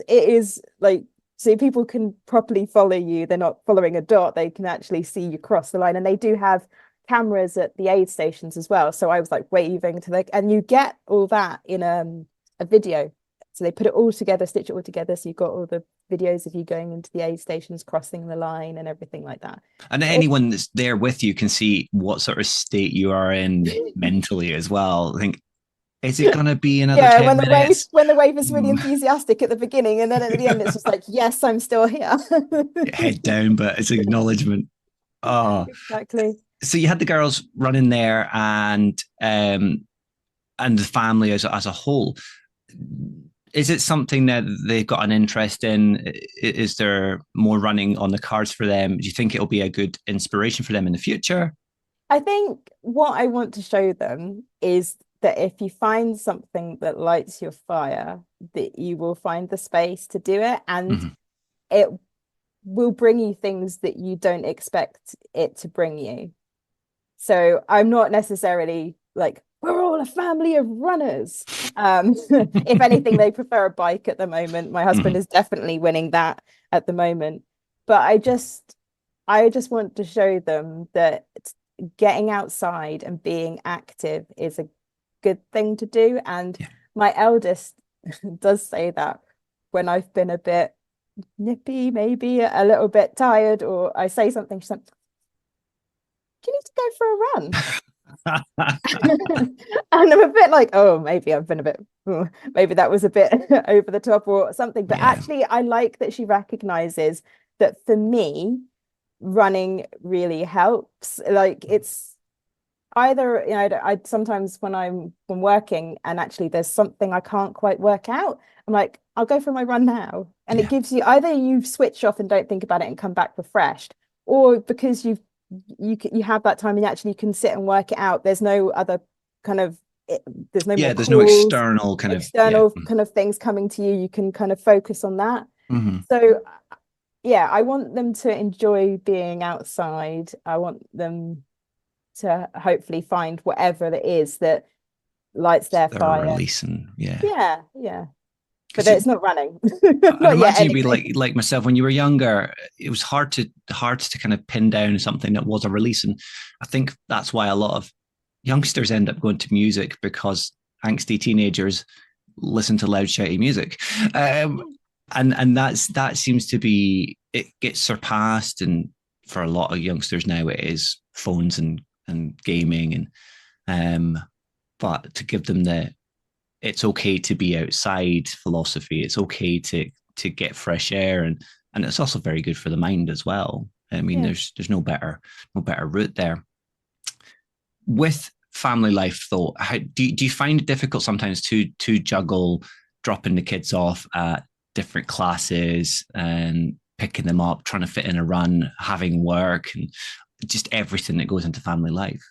is like so people can properly follow you. They're not following a dot, they can actually see you cross the line. And they do have cameras at the aid stations as well. So I was like waving to and you get all that in a video. So they put it all together, stitch it all together. So you've got all the videos of you going into the aid stations, crossing the line, and everything like that. And anyone that's there with you can see what sort of state you are in mentally as well. I think, is it going to be another Yeah, 10 minutes? when the wave is really Mm, enthusiastic at the beginning, and then at the end it's just like, yes, I'm still here. head down, but it's acknowledgement. Oh, Exactly. so you had the girls running there and the family as a whole. Is it something that they've got an interest in? Is there more running on the cards for them? Do you think it'll be a good inspiration for them in the future? I think what I want to show them is that if you find something that lights your fire, that you will find the space to do it, and Mhm. it will bring you things that you don't expect it to bring you. So I'm not necessarily like, we're all a family of runners. If anything, they prefer a bike at the moment. My husband Mhm. is definitely winning that at the moment. But I just want to show them that getting outside and being active is a good thing to do. And Yeah. my eldest does say that when I've been a bit nippy, maybe a little bit tired, or I say something, she's like, do you need to go for a run? And I'm a bit like, oh, maybe I've been a bit, maybe that was a bit over the top or something. But Yeah. actually, I like that she recognizes that for me, running really helps. Like it's either, I sometimes when working and actually there's something I can't quite work out, I'm like, I'll go for my run now. And it Yeah. gives you either you switch off and don't think about it and come back refreshed, or because you have that time and actually you can sit and work it out. There's no other kind of there's no more Yeah. There's no calls, external kind of, yeah. external kind of things coming to you. You can kind of focus on that. Mhm. So yeah, I want them to enjoy being outside. I want them to hopefully find whatever it is that lights their They're fire. releasing. Yeah. Yeah, yeah. But Because it's not running. I'd Not yet, imagine you'd be anyway. like myself when you were younger. It was hard to kind of pin down something that was a release, and I think that's why a lot of youngsters end up going to music because angsty teenagers listen to loud, shouty music, and that seems to be it gets surpassed, and for a lot of youngsters now it is phones and gaming um, but to give them the it's okay to be outside philosophy. It's okay to get fresh air and it's also very good for the mind as well. I mean, Yeah. there's no better route there. With family life though, do you find it difficult sometimes to juggle dropping the kids off at different classes and picking them up, trying to fit in a run, having work and just everything that goes into family life?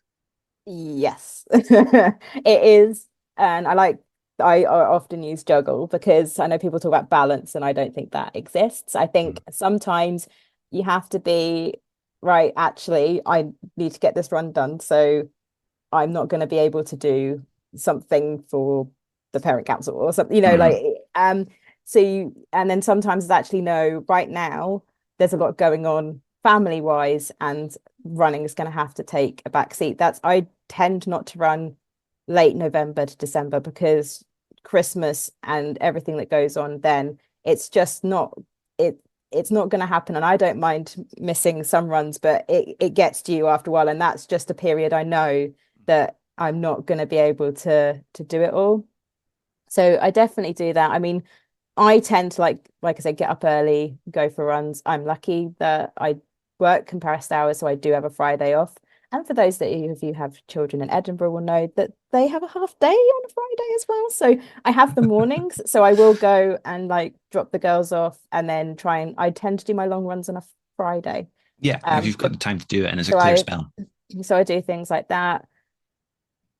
Yes, it is. And I often use juggle because I know people talk about balance and I don't think that exists. I think sometimes you have to be right, actually, I need to get this run done. So I'm not going to be able to do something for the parent council or something, Mm-hmm. like so and then sometimes it's actually no, right now there's a lot going on family wise and running is going to have to take a back seat. I tend not to run late November to December because Christmas and everything that goes on then, it's just not it's not going to happen. And I don't mind missing some runs, but it gets to you after a while, and that's just a period I know that I'm not going to be able to do it all. So I definitely do that. I mean, I tend to like I said, get up early, go for runs. I'm lucky that I work compressed hours, so I do have a Friday off. And for those that if you have children in Edinburgh will know that they have a half day on a Friday as well. So I have the mornings, so I will go and like drop the girls off and then I tend to do my long runs on a Friday. Yeah, if you've got the time to do it and it's a so clear I spell. so I do things like that.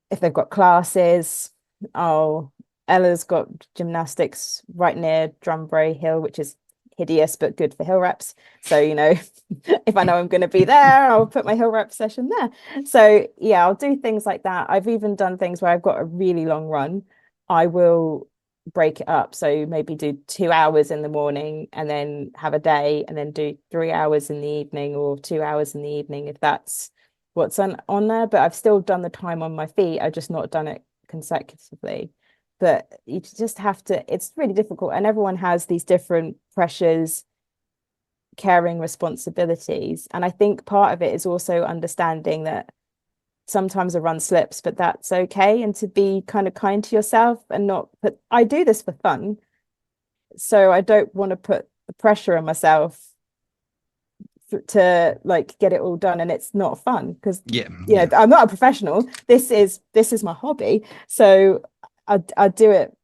If they've got classes, oh, Ella's got gymnastics right near Drumbury Hill, which is hideous but good for hill reps. So, if I know I'm going to be there, I'll put my hill rep session there. So, yeah, I'll do things like that. I've even done things where I've got a really long run. I will break it up. So maybe do 2 hours in the morning and then have a day and then do 3 hours in the evening or 2 hours in the evening if that's what's on there. But I've still done the time on my feet. I've just not done it consecutively. But you just have to, it's really difficult. And everyone has these different pressures, caring responsibilities. And I think part of it is also understanding that sometimes a run slips, but that's okay. And to be kind of kind to yourself and not put, I do this for fun. So I don't want to put the pressure on myself to like get it all done, and it's not fun because I'm not a professional. This is my hobby. So I do it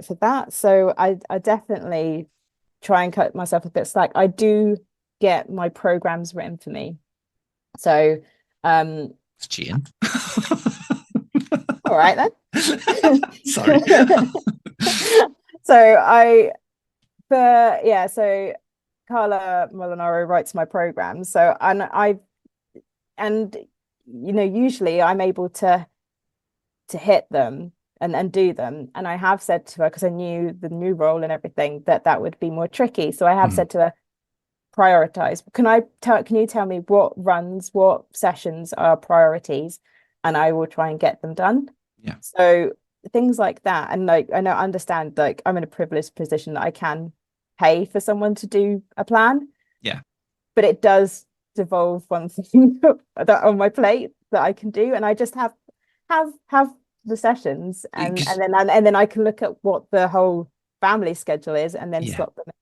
for that. So I definitely try and cut myself a bit slack. I do get my programs written for me. So it's cheating. All right then. Sorry. So Carla Molinaro writes my programs. So usually I'm able to hit them and do them. And I have said to her, because I knew the new role and everything, that would be more tricky. So I have said to her, prioritize. Can you tell me what sessions are priorities, and I will try and get them done. Yeah. So things like that. And like I understand, like I'm in a privileged position that I can pay for someone to do a plan. Yeah. But it does devolve one thing that on my plate that I can do. And I just have the sessions and then I can look at what the whole family schedule is and then slot them in.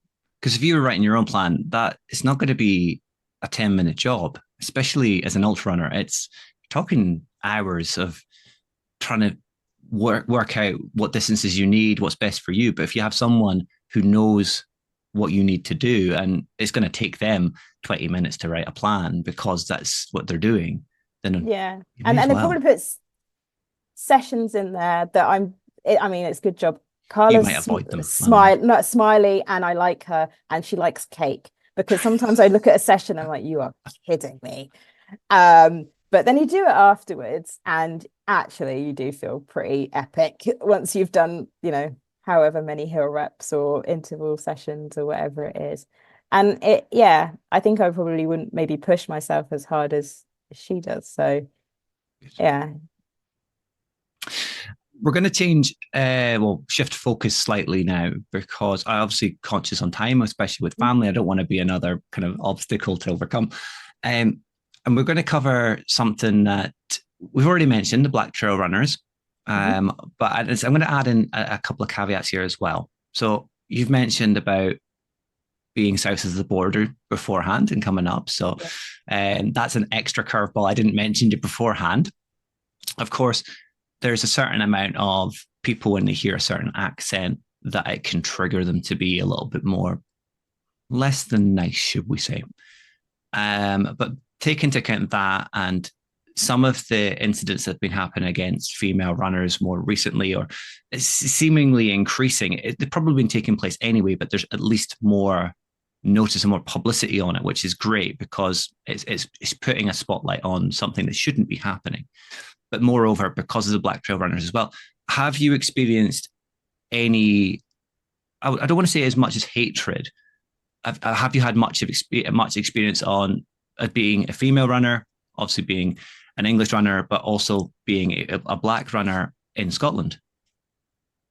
Because if you were writing your own plan, that it's not going to be a 10-minute job, especially as an ultra runner. It's talking hours of trying to work out what distances you need, what's best for you. But if you have someone who knows what you need to do, and it's going to take them 20 minutes to write a plan because that's what they're doing, then and they probably put sessions in there that it's a good job. Carla's smiley, and I like her, and she likes cake, because sometimes I look at a session and I'm like, you are kidding me. But then you do it afterwards, and actually you do feel pretty epic once you've done, however many hill reps or interval sessions or whatever it is. And I think I probably wouldn't maybe push myself as hard as she does. So yeah. We're going to shift focus slightly now, because I'm obviously conscious on time, especially with family. I don't want to be another kind of obstacle to overcome. And we're going to cover something that we've already mentioned, the Black Trail Runners. But I'm going to add in a couple of caveats here as well. So you've mentioned about being south of the border beforehand and coming up. So that's an extra curveball. I didn't mention it beforehand. Of course, there's a certain amount of people when they hear a certain accent that it can trigger them to be a little bit more less than nice, should we say. But take into account that and some of the incidents that have been happening against female runners more recently, or seemingly increasing. They've probably been taking place anyway, but there's at least more notice and more publicity on it, which is great because it's putting a spotlight on something that shouldn't be happening. But moreover, because of the Black Trail Runners as well, have you experienced any, I don't want to say as much as hatred, have you had much experience on being a female runner, obviously being an English runner, but also being a Black runner in Scotland?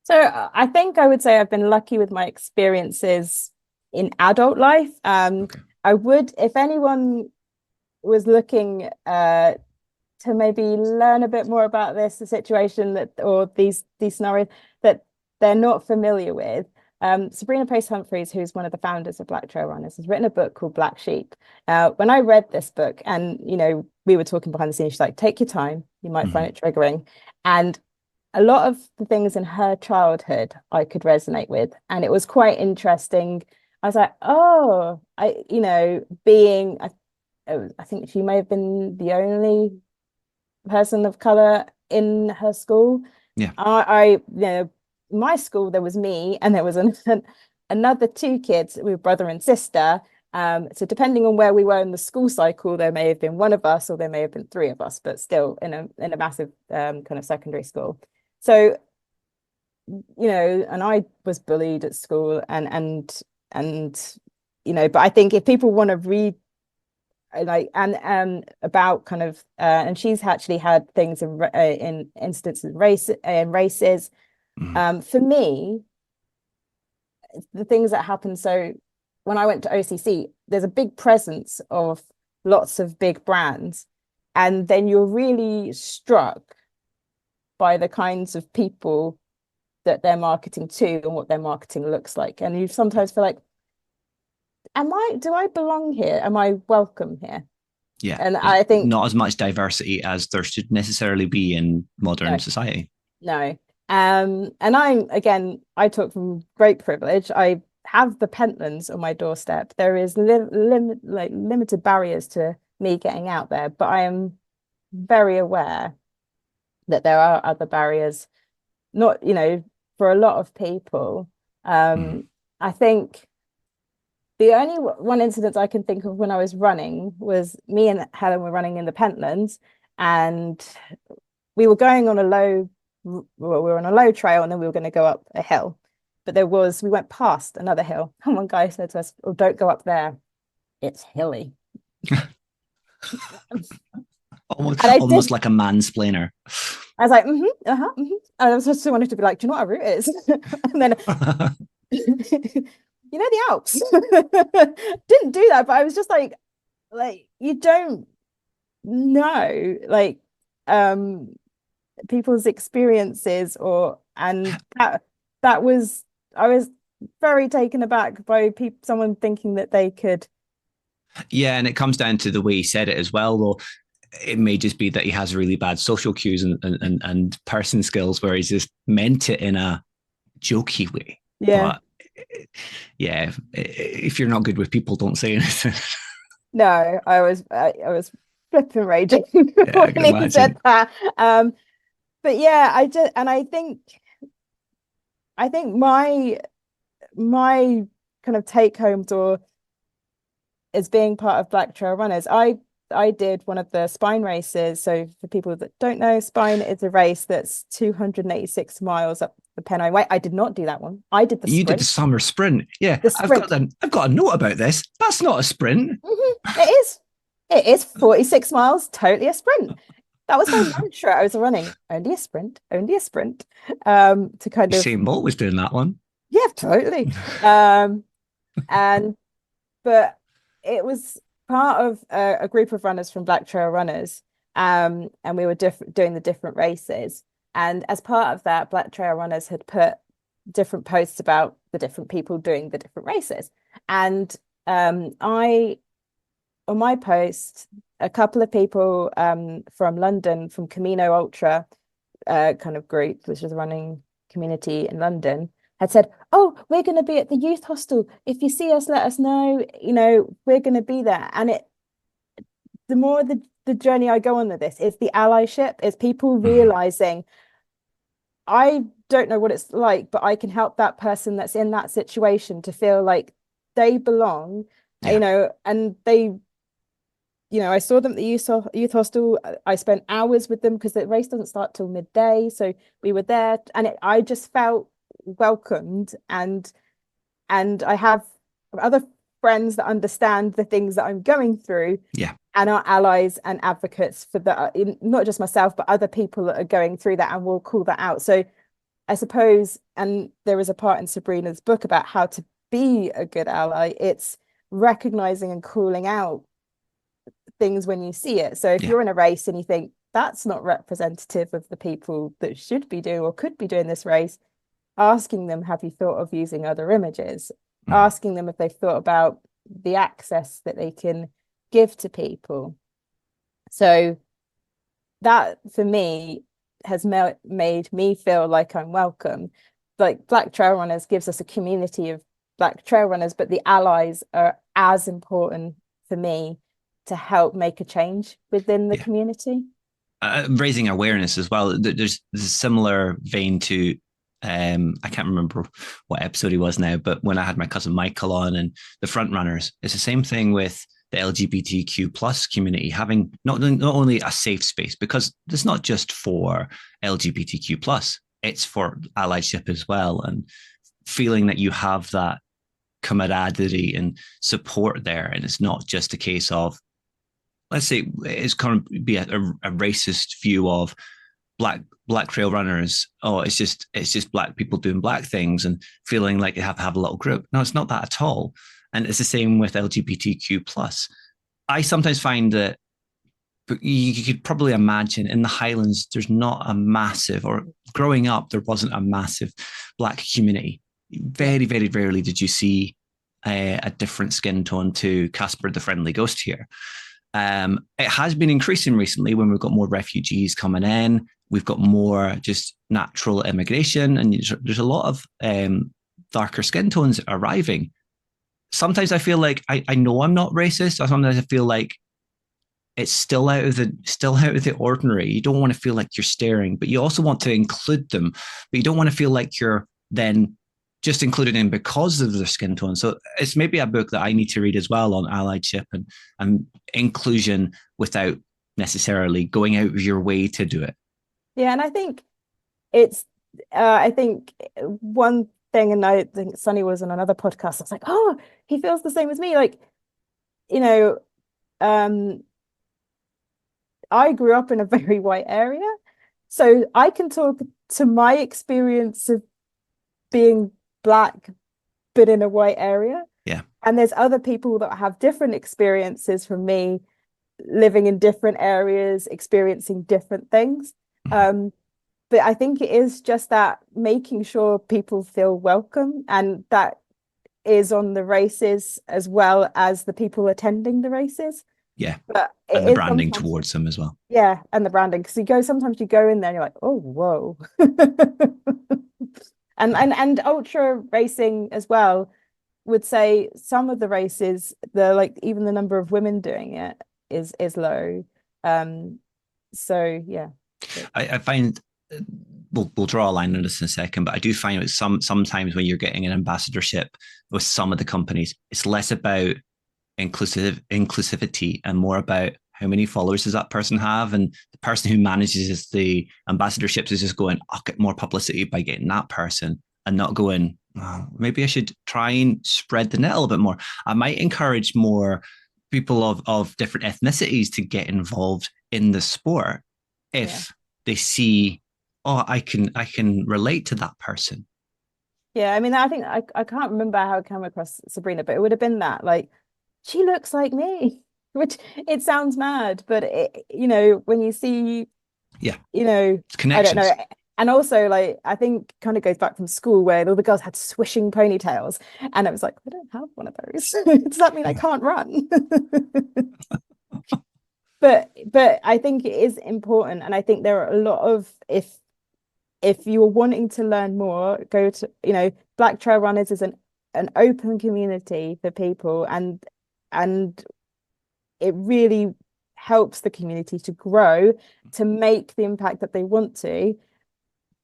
So I think I would say I've been lucky with my experiences in adult life. Okay. I would, if anyone was looking to maybe learn a bit more about this, the situation that or these scenarios that they're not familiar with. Sabrina Pace Humphreys, who's one of the founders of Black Trail Runners, has written a book called Black Sheep. When I read this book, and we were talking behind the scenes, she's like, "Take your time, you might find it triggering," and a lot of the things in her childhood I could resonate with, and it was quite interesting. I was like, "Oh, being I think she may have been the only person of color in her school. Yeah. My school, there was me and there was another two kids. We were brother and sister. So depending on where we were in the school cycle, there may have been one of us or there may have been three of us, but still in a massive kind of secondary school. So, and I was bullied at school and but I think if people want to read like and about kind of and she's actually had things in instances races. For me, the things that happen. So when I went to OCC, there's a big presence of lots of big brands, and then you're really struck by the kinds of people that they're marketing to and what their marketing looks like, and you sometimes feel like, do I belong here? Am I welcome here? Yeah. And There's I think not as much diversity as there should necessarily be in modern no, society. no. And I talk from great privilege. I have the Pentlands on my doorstep. There is limited barriers to me getting out there, but I am very aware that there are other barriers, not, for a lot of people. Mm. I think the only one incident I can think of when I was running was me and Helen were running in the Pentlands, and we were going on a low, well, we were on a low trail, and then we were going to go up a hill. But we went past another hill, and one guy said to us, "Oh, don't go up there. It's hilly." Almost, And I did. almost like a mansplainer. I was like, uh-huh, And I was just wanted to be like, "Do you know what a route is?" And then, the Alps. Didn't do that, but I was just like you don't know, like, people's experiences and that was I was very taken aback by someone thinking that they could. Yeah, and it comes down to the way he said it as well, though. It may just be that he has really bad social cues and person skills where he's just meant it in a jokey way. Yeah. But yeah, if you're not good with people, don't say anything. No, I was flipping raging Yeah, I when can he said imagine. that. But yeah, I think my kind of take home to as being part of Black Trail Runners, I did one of the Spine races. So for people that don't know, Spine is a race that's 286 miles up the Pennine Way. I did not do that one. I did the You did the sprint. summer sprint. Yeah, The I've got sprint. a, I've got a note about this. That's not a sprint. It is. It is 46 miles, totally a sprint. That was my mantra. I was running only a sprint, only a sprint. To kind of, Shane Bolt was doing that one. yeah, totally. Um, and but it was part of a group of runners from Black Trail Runners, and we were doing the different races. And as part of that, Black Trail Runners had put different posts about the different people doing the different races. And I, on my post, a couple of people from London, from Camino Ultra kind of group, which is a running community in London, had said, "Oh, we're going to be at the youth hostel. If you see us, let us know. We're going to be there." And the more the journey I go on with this is the allyship, is people realizing I don't know what it's like, but I can help that person that's in that situation to feel like they belong, Yeah. and they. I saw them at the youth hostel. I spent hours with them because the race doesn't start till midday. So we were there, and I just felt welcomed, and I have other friends that understand the things that I'm going through Yeah. and are allies and advocates for that, not just myself, but other people that are going through that, and will call that out. So I suppose, and there is a part in Sabrina's book about how to be a good ally. It's recognizing and calling out things when you see it. So if Yeah. you're in a race and you think that's not representative of the people that should be doing or could be doing this race, asking them, have you thought of using other images? Mhm. Asking them if they've thought about the access that they can give to people. So that for me has made me feel like I'm welcome. Like Black Trail Runners gives us a community of Black trail runners, but the allies are as important for me to help make a change within the Yeah. community. Raising awareness as well. There's a similar vein to I can't remember what episode he was now, but when I had my cousin Michael on and the front runners, it's the same thing with the LGBTQ plus community having not only a safe space, because it's not just for LGBTQ plus, it's for allyship as well, and feeling that you have that camaraderie and support there, and it's not just a case of, let's say, it's going to be a racist view of black trail runners. Oh, it's just black people doing black things and feeling like they have to have a little group. No, it's not that at all. And it's the same with LGBTQ plus. I sometimes find that you could probably imagine in the Highlands, there's not a massive, or growing up, there wasn't a massive black community. Yeah. Very, very rarely did you see a different skin tone to Casper the Friendly Ghost here. It has been increasing recently when we've got more refugees coming in. We've got more just natural immigration, and there's a lot of darker skin tones arriving. Sometimes I feel like I know I'm not racist. Sometimes I feel like it's still out of the ordinary. You don't want to feel like you're staring, but you also want to include them, but you don't want to feel like you're then just included in because of their skin tone. So it's maybe a book that I need to read as well on allyship and inclusion without necessarily going out of your way to do it. Yeah, and I think it's I think one thing, and I think Sunny was on another podcast. I was like, oh, he feels the same as me. Like, you know, um, I grew up in a very white area, so I can talk to my experience of being black, but in a white area. Yeah. And there's other people that have different experiences from me, living in different areas, experiencing different things. Mhm. Um, but I think it is just that making sure people feel welcome, and that is on the races as well as the people attending the races. Yeah. But And it the is branding sometimes, towards them as well. yeah, and the branding, because sometimes you go in there and you're like, oh, whoa. And ultra racing as well would say some of the races, the like even the number of women doing it is low. So yeah. I find we'll draw a line on this in a second, but I do find it sometimes when you're getting an ambassadorship with some of the companies, it's less about inclusivity and more about how many followers does that person have, and the person who manages the ambassadorships is just going, I'll get more publicity by getting that person, and not going, oh, maybe I should try and spread the net a little bit more. I might encourage more people of different ethnicities to get involved in the sport if Yeah. they see, oh, I can relate to that person. Yeah, I mean, I think I can't remember how I came across Sabrina, but it would have been that like she looks like me, which it sounds mad, but when you see, Yeah, it's I don't know. connections. And also, like, I think kind of goes back from school where all the girls had swishing ponytails, and I was like, I don't have one of those. Does that mean I can't run? But I think it is important, and I think there are a lot of if you're wanting to learn more, go to Black Trail Runners is an open community for people, and it really helps the community to grow, to make the impact that they want to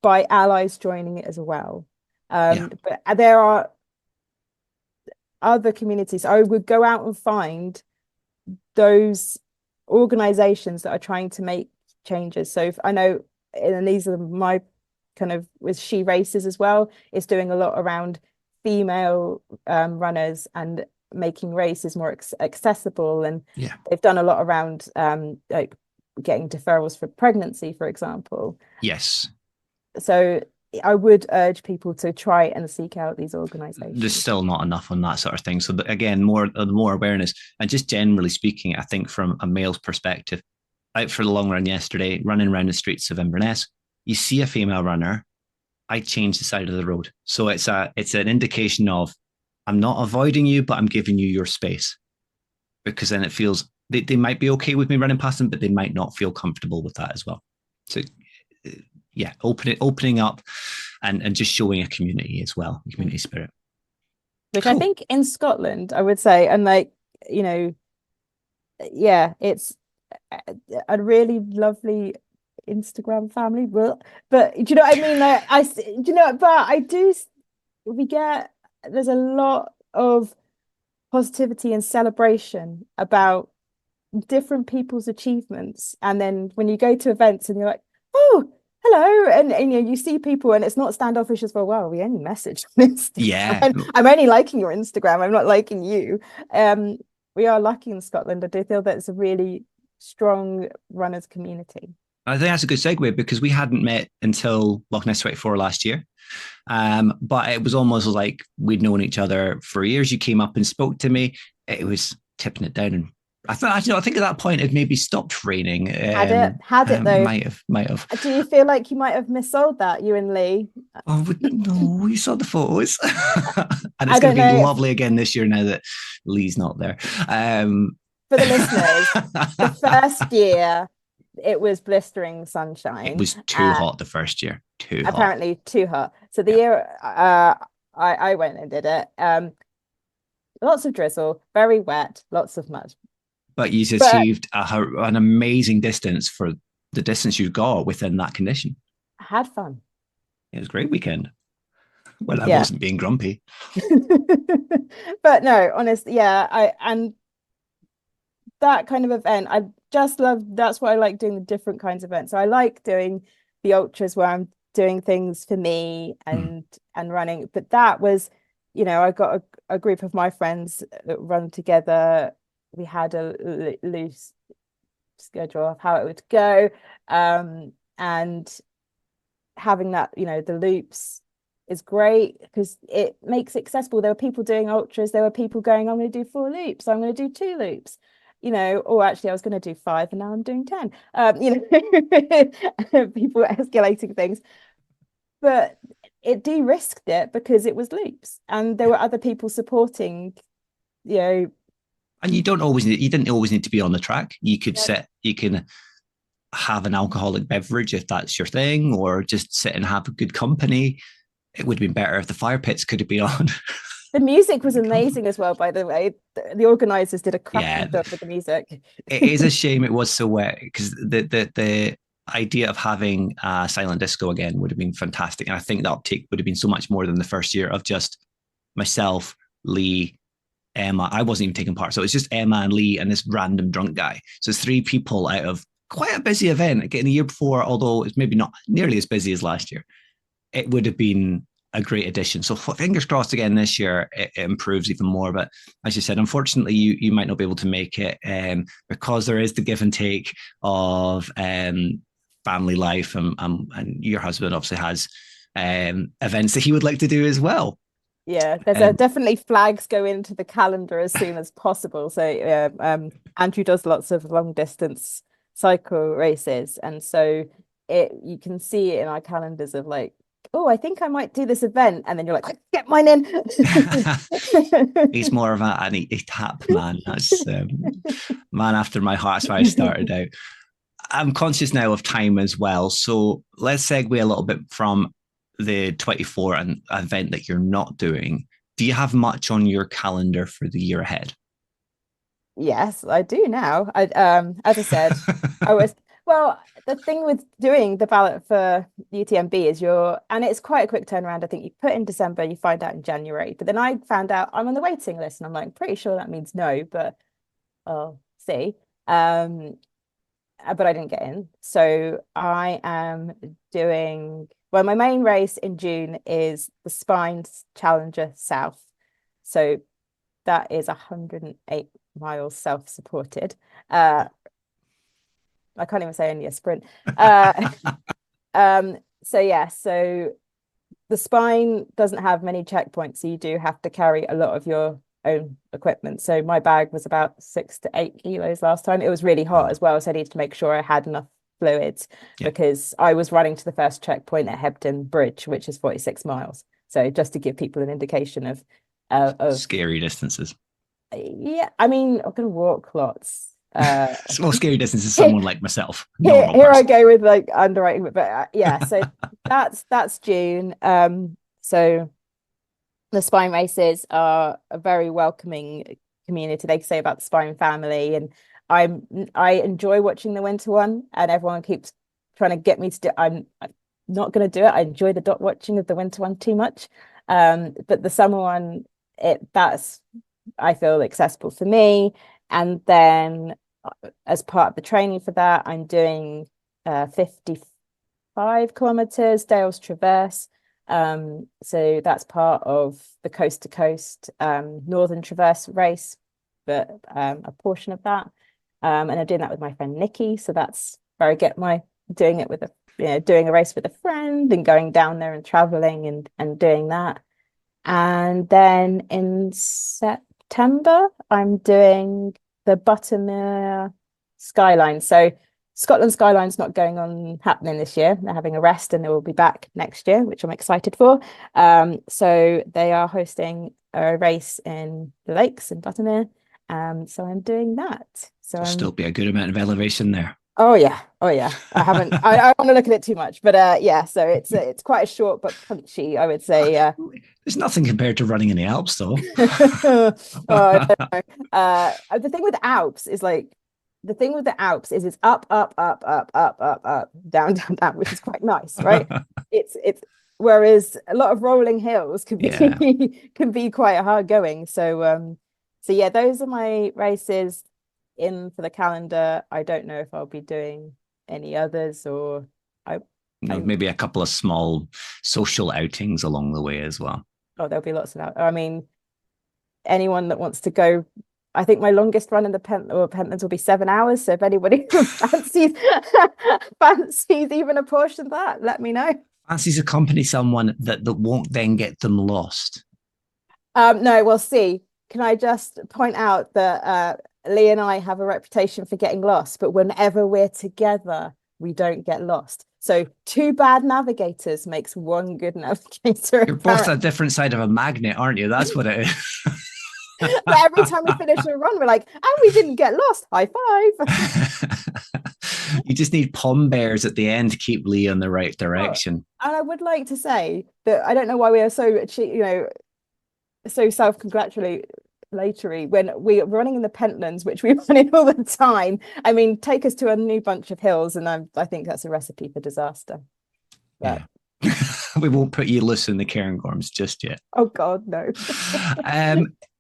by allies joining it as well. Yeah, But there are other communities. I would go out and find those organizations that are trying to make changes. So if I know, and these are my kind of with She Races as well, is doing a lot around female runners and making races more accessible. And yeah, they've done a lot around like getting deferrals for pregnancy, for example. yes. So I would urge people to try and seek out these organizations. There's still not enough on that sort of thing. So again, more awareness, and just generally speaking, I think from a male's perspective, out for the long run yesterday, running around the streets of Inverness, you see a female runner, I change the side of the road. So it's an indication of I'm not avoiding you, but I'm giving you your space, because then it feels they might be okay with me running past them, but they might not feel comfortable with that as well. So yeah, opening up and just showing a community as well, community spirit. Which cool. I think in Scotland, I would say, and like, you know, yeah, it's a really lovely Instagram family, but do you know what I mean? Like, there's a lot of positivity and celebration about different people's achievements, and then when you go to events and you're like, oh, hello, and you know, you see people, and it's not standoffish as well. Wow, we only messaged on Instagram. Yeah, I'm only liking your Instagram, I'm not liking you. We are lucky in Scotland. I do feel that it's a really strong runners community. I think that's a good segue, because we hadn't met until Loch Ness 24 last year. But it was almost like we'd known each other for years. You came up and spoke to me. It was tipping it down, and I think at that point it maybe stopped raining. Had it though. Might have. Do you feel like you might have missold that, you and Lee? Oh no, you saw the photos, and it's going to be lovely again this year now that Lee's not there. For the listeners, the first year it was blistering sunshine. It was too hot the first year. Apparently too hot. So the year I went and did it, lots of drizzle, very wet, lots of mud. But you achieved an amazing distance for the distance you got within that condition. I had fun. It was a great weekend. Well, I wasn't being grumpy. But no, honestly, and that kind of event, I just love. That's why I like doing the different kinds of events. So I like doing the ultras where I'm doing things for me and running. But that was, you know, I got a group of my friends that run together. We had a loose schedule of how it would go, and having that, you know, the loops is great because it makes it accessible. There were people doing ultras. There were people going, I'm going to do 4 loops. I'm going to do 2 loops. You know, or actually I was going to do 5 and now I'm doing 10. You know, people escalating things. But it de-risked it because it was loops and there were other people supporting, you know. And you didn't always need to be on the track. You could you can have an alcoholic beverage if that's your thing, or just sit and have a good company. It would have been better if the fire pits could have been on. The music was amazing as well, by the way. The organizers did a cracking job with the music. It is a shame it was so wet, because the idea of having silent disco again would have been fantastic. And I think the uptake would have been so much more than the first year of just myself, Lee, Emma. I wasn't even taking part. So it's just Emma and Lee and this random drunk guy. So it's 3 people out of quite a busy event. Again, the year before, although it's maybe not nearly as busy as last year, it would have been a great addition. So fingers crossed again this year it improves even more. But as you said, unfortunately, you might not be able to make it because there is the give and take of family life, and your husband obviously has events that he would like to do as well. Yeah, there's definitely flags go into the calendar as soon as possible. So Andrew does lots of long distance cycle races, and so you can see it in our calendars of like, oh, I think I might do this event, and then you're like, get mine in. He's more of a tap man. That's man after my heart. That's why I started out. I'm conscious now of time as well, so let's segue a little bit from the 24 and event that you're not doing. Do you have much on your calendar for the year ahead? Yes, I do now. As I said, the thing with doing the ballot for UTMB is and it's quite a quick turnaround. I think you put in December, you find out in January. But then I found out I'm on the waiting list, and I'm like, pretty sure that means no, but I'll see. But I didn't get in. So I am doing, my main race in June is the Spines Challenger South. So that is 108 miles self-supported. I can't even say only a sprint. So the spine doesn't have many checkpoints, so you do have to carry a lot of your own equipment. So my bag was about 6 to 8 kilos last time. It was really hot as well, so I needed to make sure I had enough fluids because I was running to the first checkpoint at Hebden Bridge, which is 46 miles. So just to give people an indication of scary distances. Yeah, I mean, I'm gonna walk lots. Small scary distance is someone like myself. Here I go with like underwriting, but yeah, so that's June. So the spine races are a very welcoming community. They say about the spine family, and I enjoy watching the winter one, and everyone keeps trying to get me to do. I'm not going to do it. I enjoy the dot watching of the winter one too much, but the summer one, that's I feel accessible for me. And then as part of the training for that, I'm doing 55 kilometers Dales Traverse. So that's part of the coast to coast Northern Traverse race, but a portion of that. And I'm doing that with my friend Nikki. So that's where I get my doing it with doing a race with a friend and going down there and traveling and doing that. And then in September, I'm doing the Buttermere Skyline. So Scotland Skyline's not happening this year. They're having a rest and they will be back next year, which I'm excited for. So they are hosting a race in the lakes in Buttermere. So I'm doing that. So there'll still be a good amount of elevation there. Oh yeah. I haven't. I don't want to look at it too much, but yeah. So it's quite a short but punchy, I would say. There's nothing compared to running in the Alps, though. I don't know. The thing with the Alps is it's up, up, up, up, up, up, up, down, down, down, which is quite nice, right? It's whereas a lot of rolling hills can be quite hard going. So yeah, those are my races in for the calendar. I don't know if I'll be doing any others or maybe a couple of small social outings along the way as well. Oh, there'll be lots of that. I mean, anyone that wants to go, I think my longest run in the Pentlands will be 7 hours. So if anybody fancies even a portion of that, let me know. Fancies accompany someone that won't then get them lost. No, we'll see. Can I just point out that Lee and I have a reputation for getting lost, but whenever we're together, we don't get lost. So 2 bad navigators makes 1 good navigator. You're both a different side of a magnet, aren't you? That's what it is. But every time we finish a run, we're like, and we didn't get lost. High five. You just need pom bears at the end to keep Lee in the right direction. And I would like to say that I don't know why we are so, so self-congratulatory when we're running in the Pentlands, which we run in all the time. I mean, take us to a new bunch of hills, and I think that's a recipe for disaster. But... Yeah. We won't put you loose in the Cairngorms just yet. Oh God, no.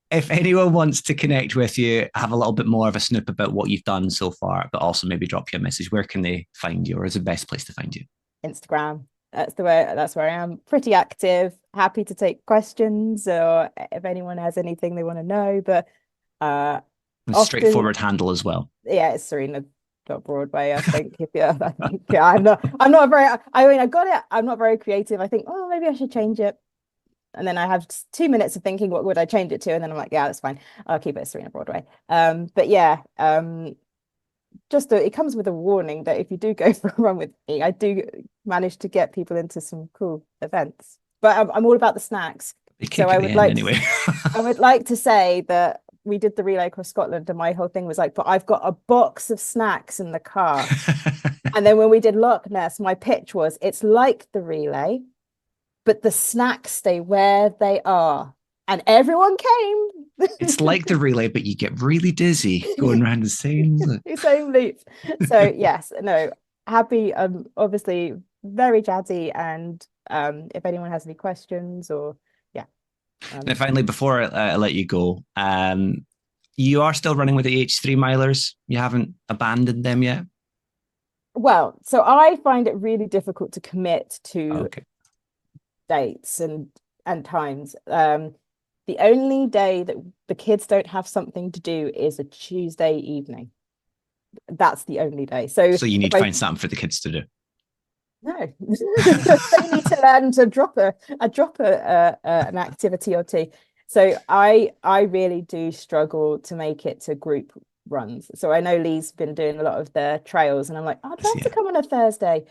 If anyone wants to connect with you, have a little bit more of a snoop about what you've done so far, but also maybe drop you a message, where can they find you, or is the best place to find you? Instagram. That's where I am. Pretty active. Happy to take questions, or if anyone has anything they want to know. But straightforward handle as well. Yeah, it's Serena Broadway. I think I'm not very. I mean, I got it. I'm not very creative. I think, oh, maybe I should change it. And then I have 2 minutes of thinking, what would I change it to? And then I'm like, yeah, that's fine. I'll keep it as Serena Broadway. But yeah, it comes with a warning that if you do go for a run with me, I do manage to get people into some cool events. But I'm all about the snacks. So I would like to say that we did the relay across Scotland, and my whole thing was like, but I've got a box of snacks in the car. And then when we did Loch Ness, my pitch was, it's like the relay, but the snacks stay where they are. And everyone came. It's like the relay, but you get really dizzy going around the same loop. So yes, no, happy. Obviously very chatty. And if anyone has any questions or Now, finally, before I let you go, you are still running with the H3 milers. You haven't abandoned them yet. Well, so I find it really difficult to commit to dates and times. The only day that the kids don't have something to do is a Tuesday evening. That's the only day. So you need to find something for the kids to do. No, they need to learn to drop an activity or two. So I really do struggle to make it to group runs. So I know Lee's been doing a lot of the trails, and I'm like, I'd love to Yeah. come on a Thursday.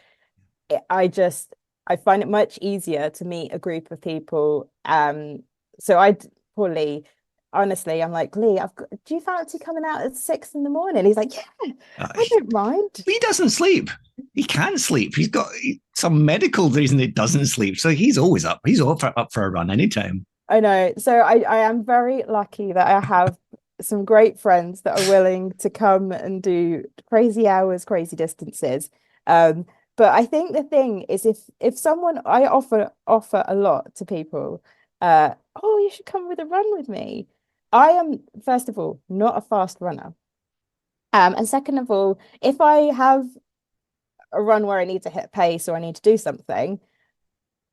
I find it much easier to meet a group of people. So poor Lee, honestly, I'm like, Lee, do you fancy coming out at 6 in the morning? He's like, yeah, I He, don't mind. he doesn't sleep. He can't sleep. He's got some medical reason he doesn't sleep. So he's always up. He's up for a run anytime. I know. So I am very lucky that I have some great friends that are willing to come and do crazy hours, crazy distances. Um, but I think the thing is if someone I offer a lot to people, oh, you should come with a run with me. I am, first of all, not a fast runner. And second of all, if I have a run where I need to hit pace or I need to do something,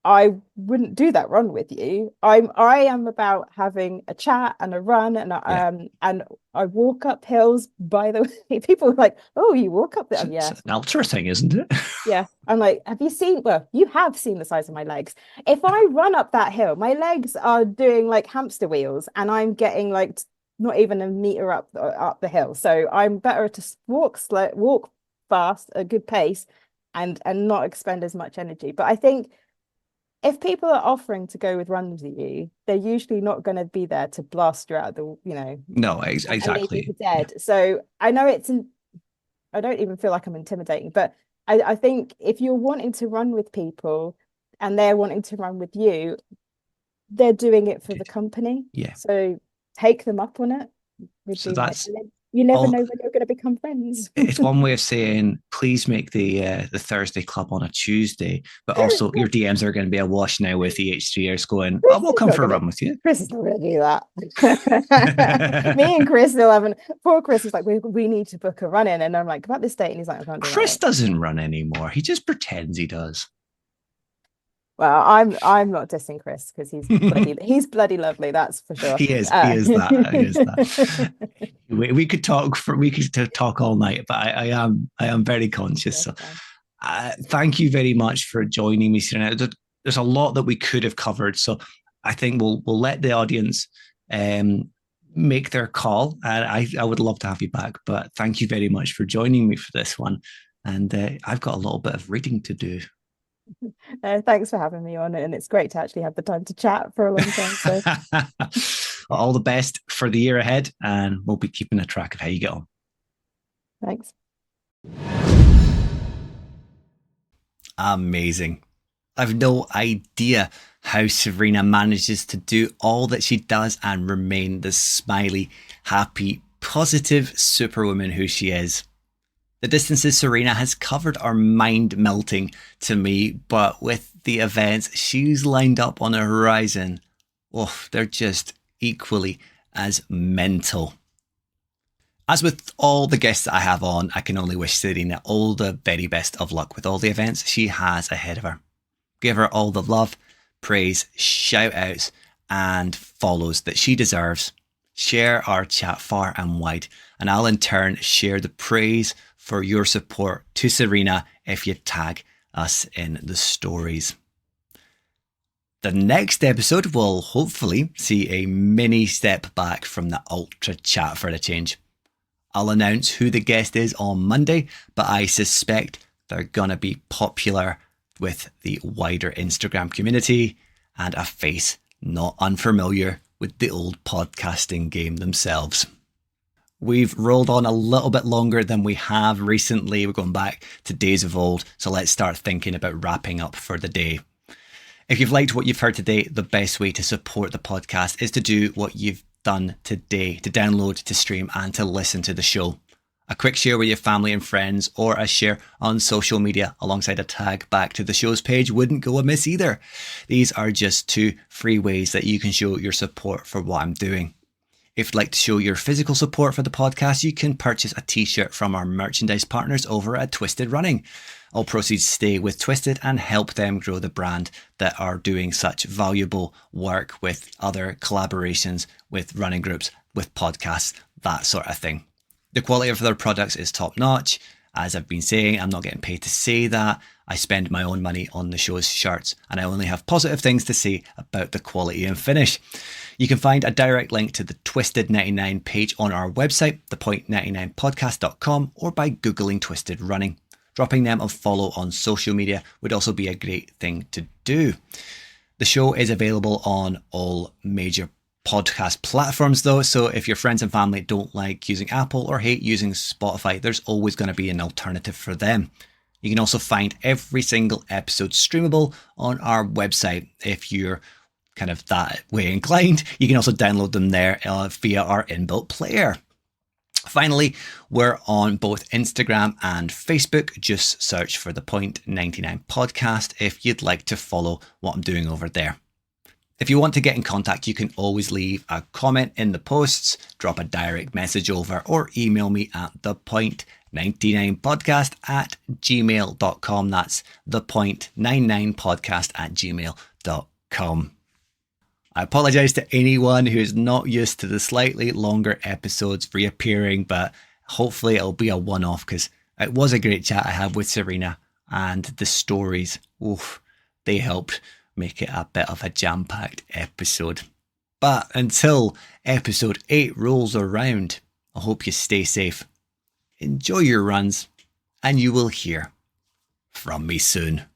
I wouldn't do that run with you. I am about having a chat and a run, Yeah. And I walk up hills. By the way, people are like, "Oh, you walk up there?" It's Yeah, an ultra thing, isn't it? yeah. I'm like, "Have you seen? Well, you have seen the size of my legs. If I run up that hill, my legs are doing like hamster wheels, and I'm getting like not even a meter up the hill. So I'm better to walk slow, walk fast, a good pace, and not expend as much energy. But I think if people are offering to go with runs with you, they're usually not going to be there to blast you out of No, and leave you exactly. for Yeah. dead. So I know I don't even feel like I'm intimidating, but I think if you're wanting to run with people and they're wanting to run with you, they're doing it for the company. Yeah. So take them up on it. Would So be my, that's you never all. know when you're going to become friends. It's one way of saying please make the Thursday club on a Tuesday, but also your DMs are going to be awash now with EH3ers going, "I Chris will is come not for a gonna run with you." Chris is not gonna do that. Me and Chris still haven't. Poor Chris is like, we need to book a run in, and I'm like, about this date, and he's like, I can't do that Chris date. doesn't run anymore. He just pretends he does. Well, I'm not dissing Chris because he's bloody lovely, that's for sure. He is. He is that. He is that. We could talk all night, but I am very conscious. That's So, fine. thank you very much for joining me, Serena. There's a lot that we could have covered, so I think we'll let the audience make their call. And I would love to have you back, but thank you very much for joining me for this one. And I've got a little bit of reading to do. Thanks for having me on, and it's great to actually have the time to chat for a long time. So All the best for the year ahead, and we'll be keeping a track of how you get on. thanks. Amazing. I've no idea how Serena manages to do all that she does and remain the smiley, happy, positive superwoman who she is. The distances Serena has covered are mind melting to me, but with the events she's lined up on the horizon, oh, they're just equally as mental. As with all the guests that I have on, I can only wish Serena all the very best of luck with all the events she has ahead of her. Give her all the love, praise, shout outs, and follows that she deserves. Share our chat far and wide, and I'll in turn share the praise for your support to Serena if you tag us in the stories. The next episode will hopefully see a mini step back from the ultra chat for a change. I'll announce who the guest is on Monday, but I suspect they're going to be popular with the wider Instagram community and a face not unfamiliar with the old podcasting game themselves. We've rolled on a little bit longer than we have recently. We're going back to days of old, so let's start thinking about wrapping up for the day. If you've liked what you've heard today, the best way to support the podcast is to do what you've done today, to download, to stream, and to listen to the show. A quick share with your family and friends, or a share on social media alongside a tag back to the show's page wouldn't go amiss either. These are just 2 free ways that you can show your support for what I'm doing. If you'd like to show your physical support for the podcast, you can purchase a t-shirt from our merchandise partners over at Twisted Running. All proceeds stay with Twisted and help them grow the brand that are doing such valuable work with other collaborations, with running groups, with podcasts, that sort of thing. The quality of their products is top notch, As I've been saying, I'm not getting paid to say that. I spend my own money on the show's shirts, and I only have positive things to say about the quality and finish. You can find a direct link to the Twisted 99 page on our website, thepoint99podcast.com, or by Googling Twisted Running. Dropping them a follow on social media would also be a great thing to do. The show is available on all major podcast platforms though, so if your friends and family don't like using Apple or hate using Spotify, there's always going to be an alternative for them. You can also find every single episode streamable on our website. If you're kind of that way inclined, you can also download them there via our inbuilt player. Finally, we're on both Instagram and Facebook. Just search for the Point 99 podcast if you'd like to follow what I'm doing over there. If you want to get in contact, you can always leave a comment in the posts, drop a direct message over, or email me at thepoint99podcast@gmail.com. That's thepoint99podcast@gmail.com. I apologise to anyone who is not used to the slightly longer episodes reappearing, but hopefully it'll be a one-off because it was a great chat I had with Serena, and the stories, they helped make it a bit of a jam-packed episode. But until episode 8 rolls around, I hope you stay safe, enjoy your runs, and you will hear from me soon.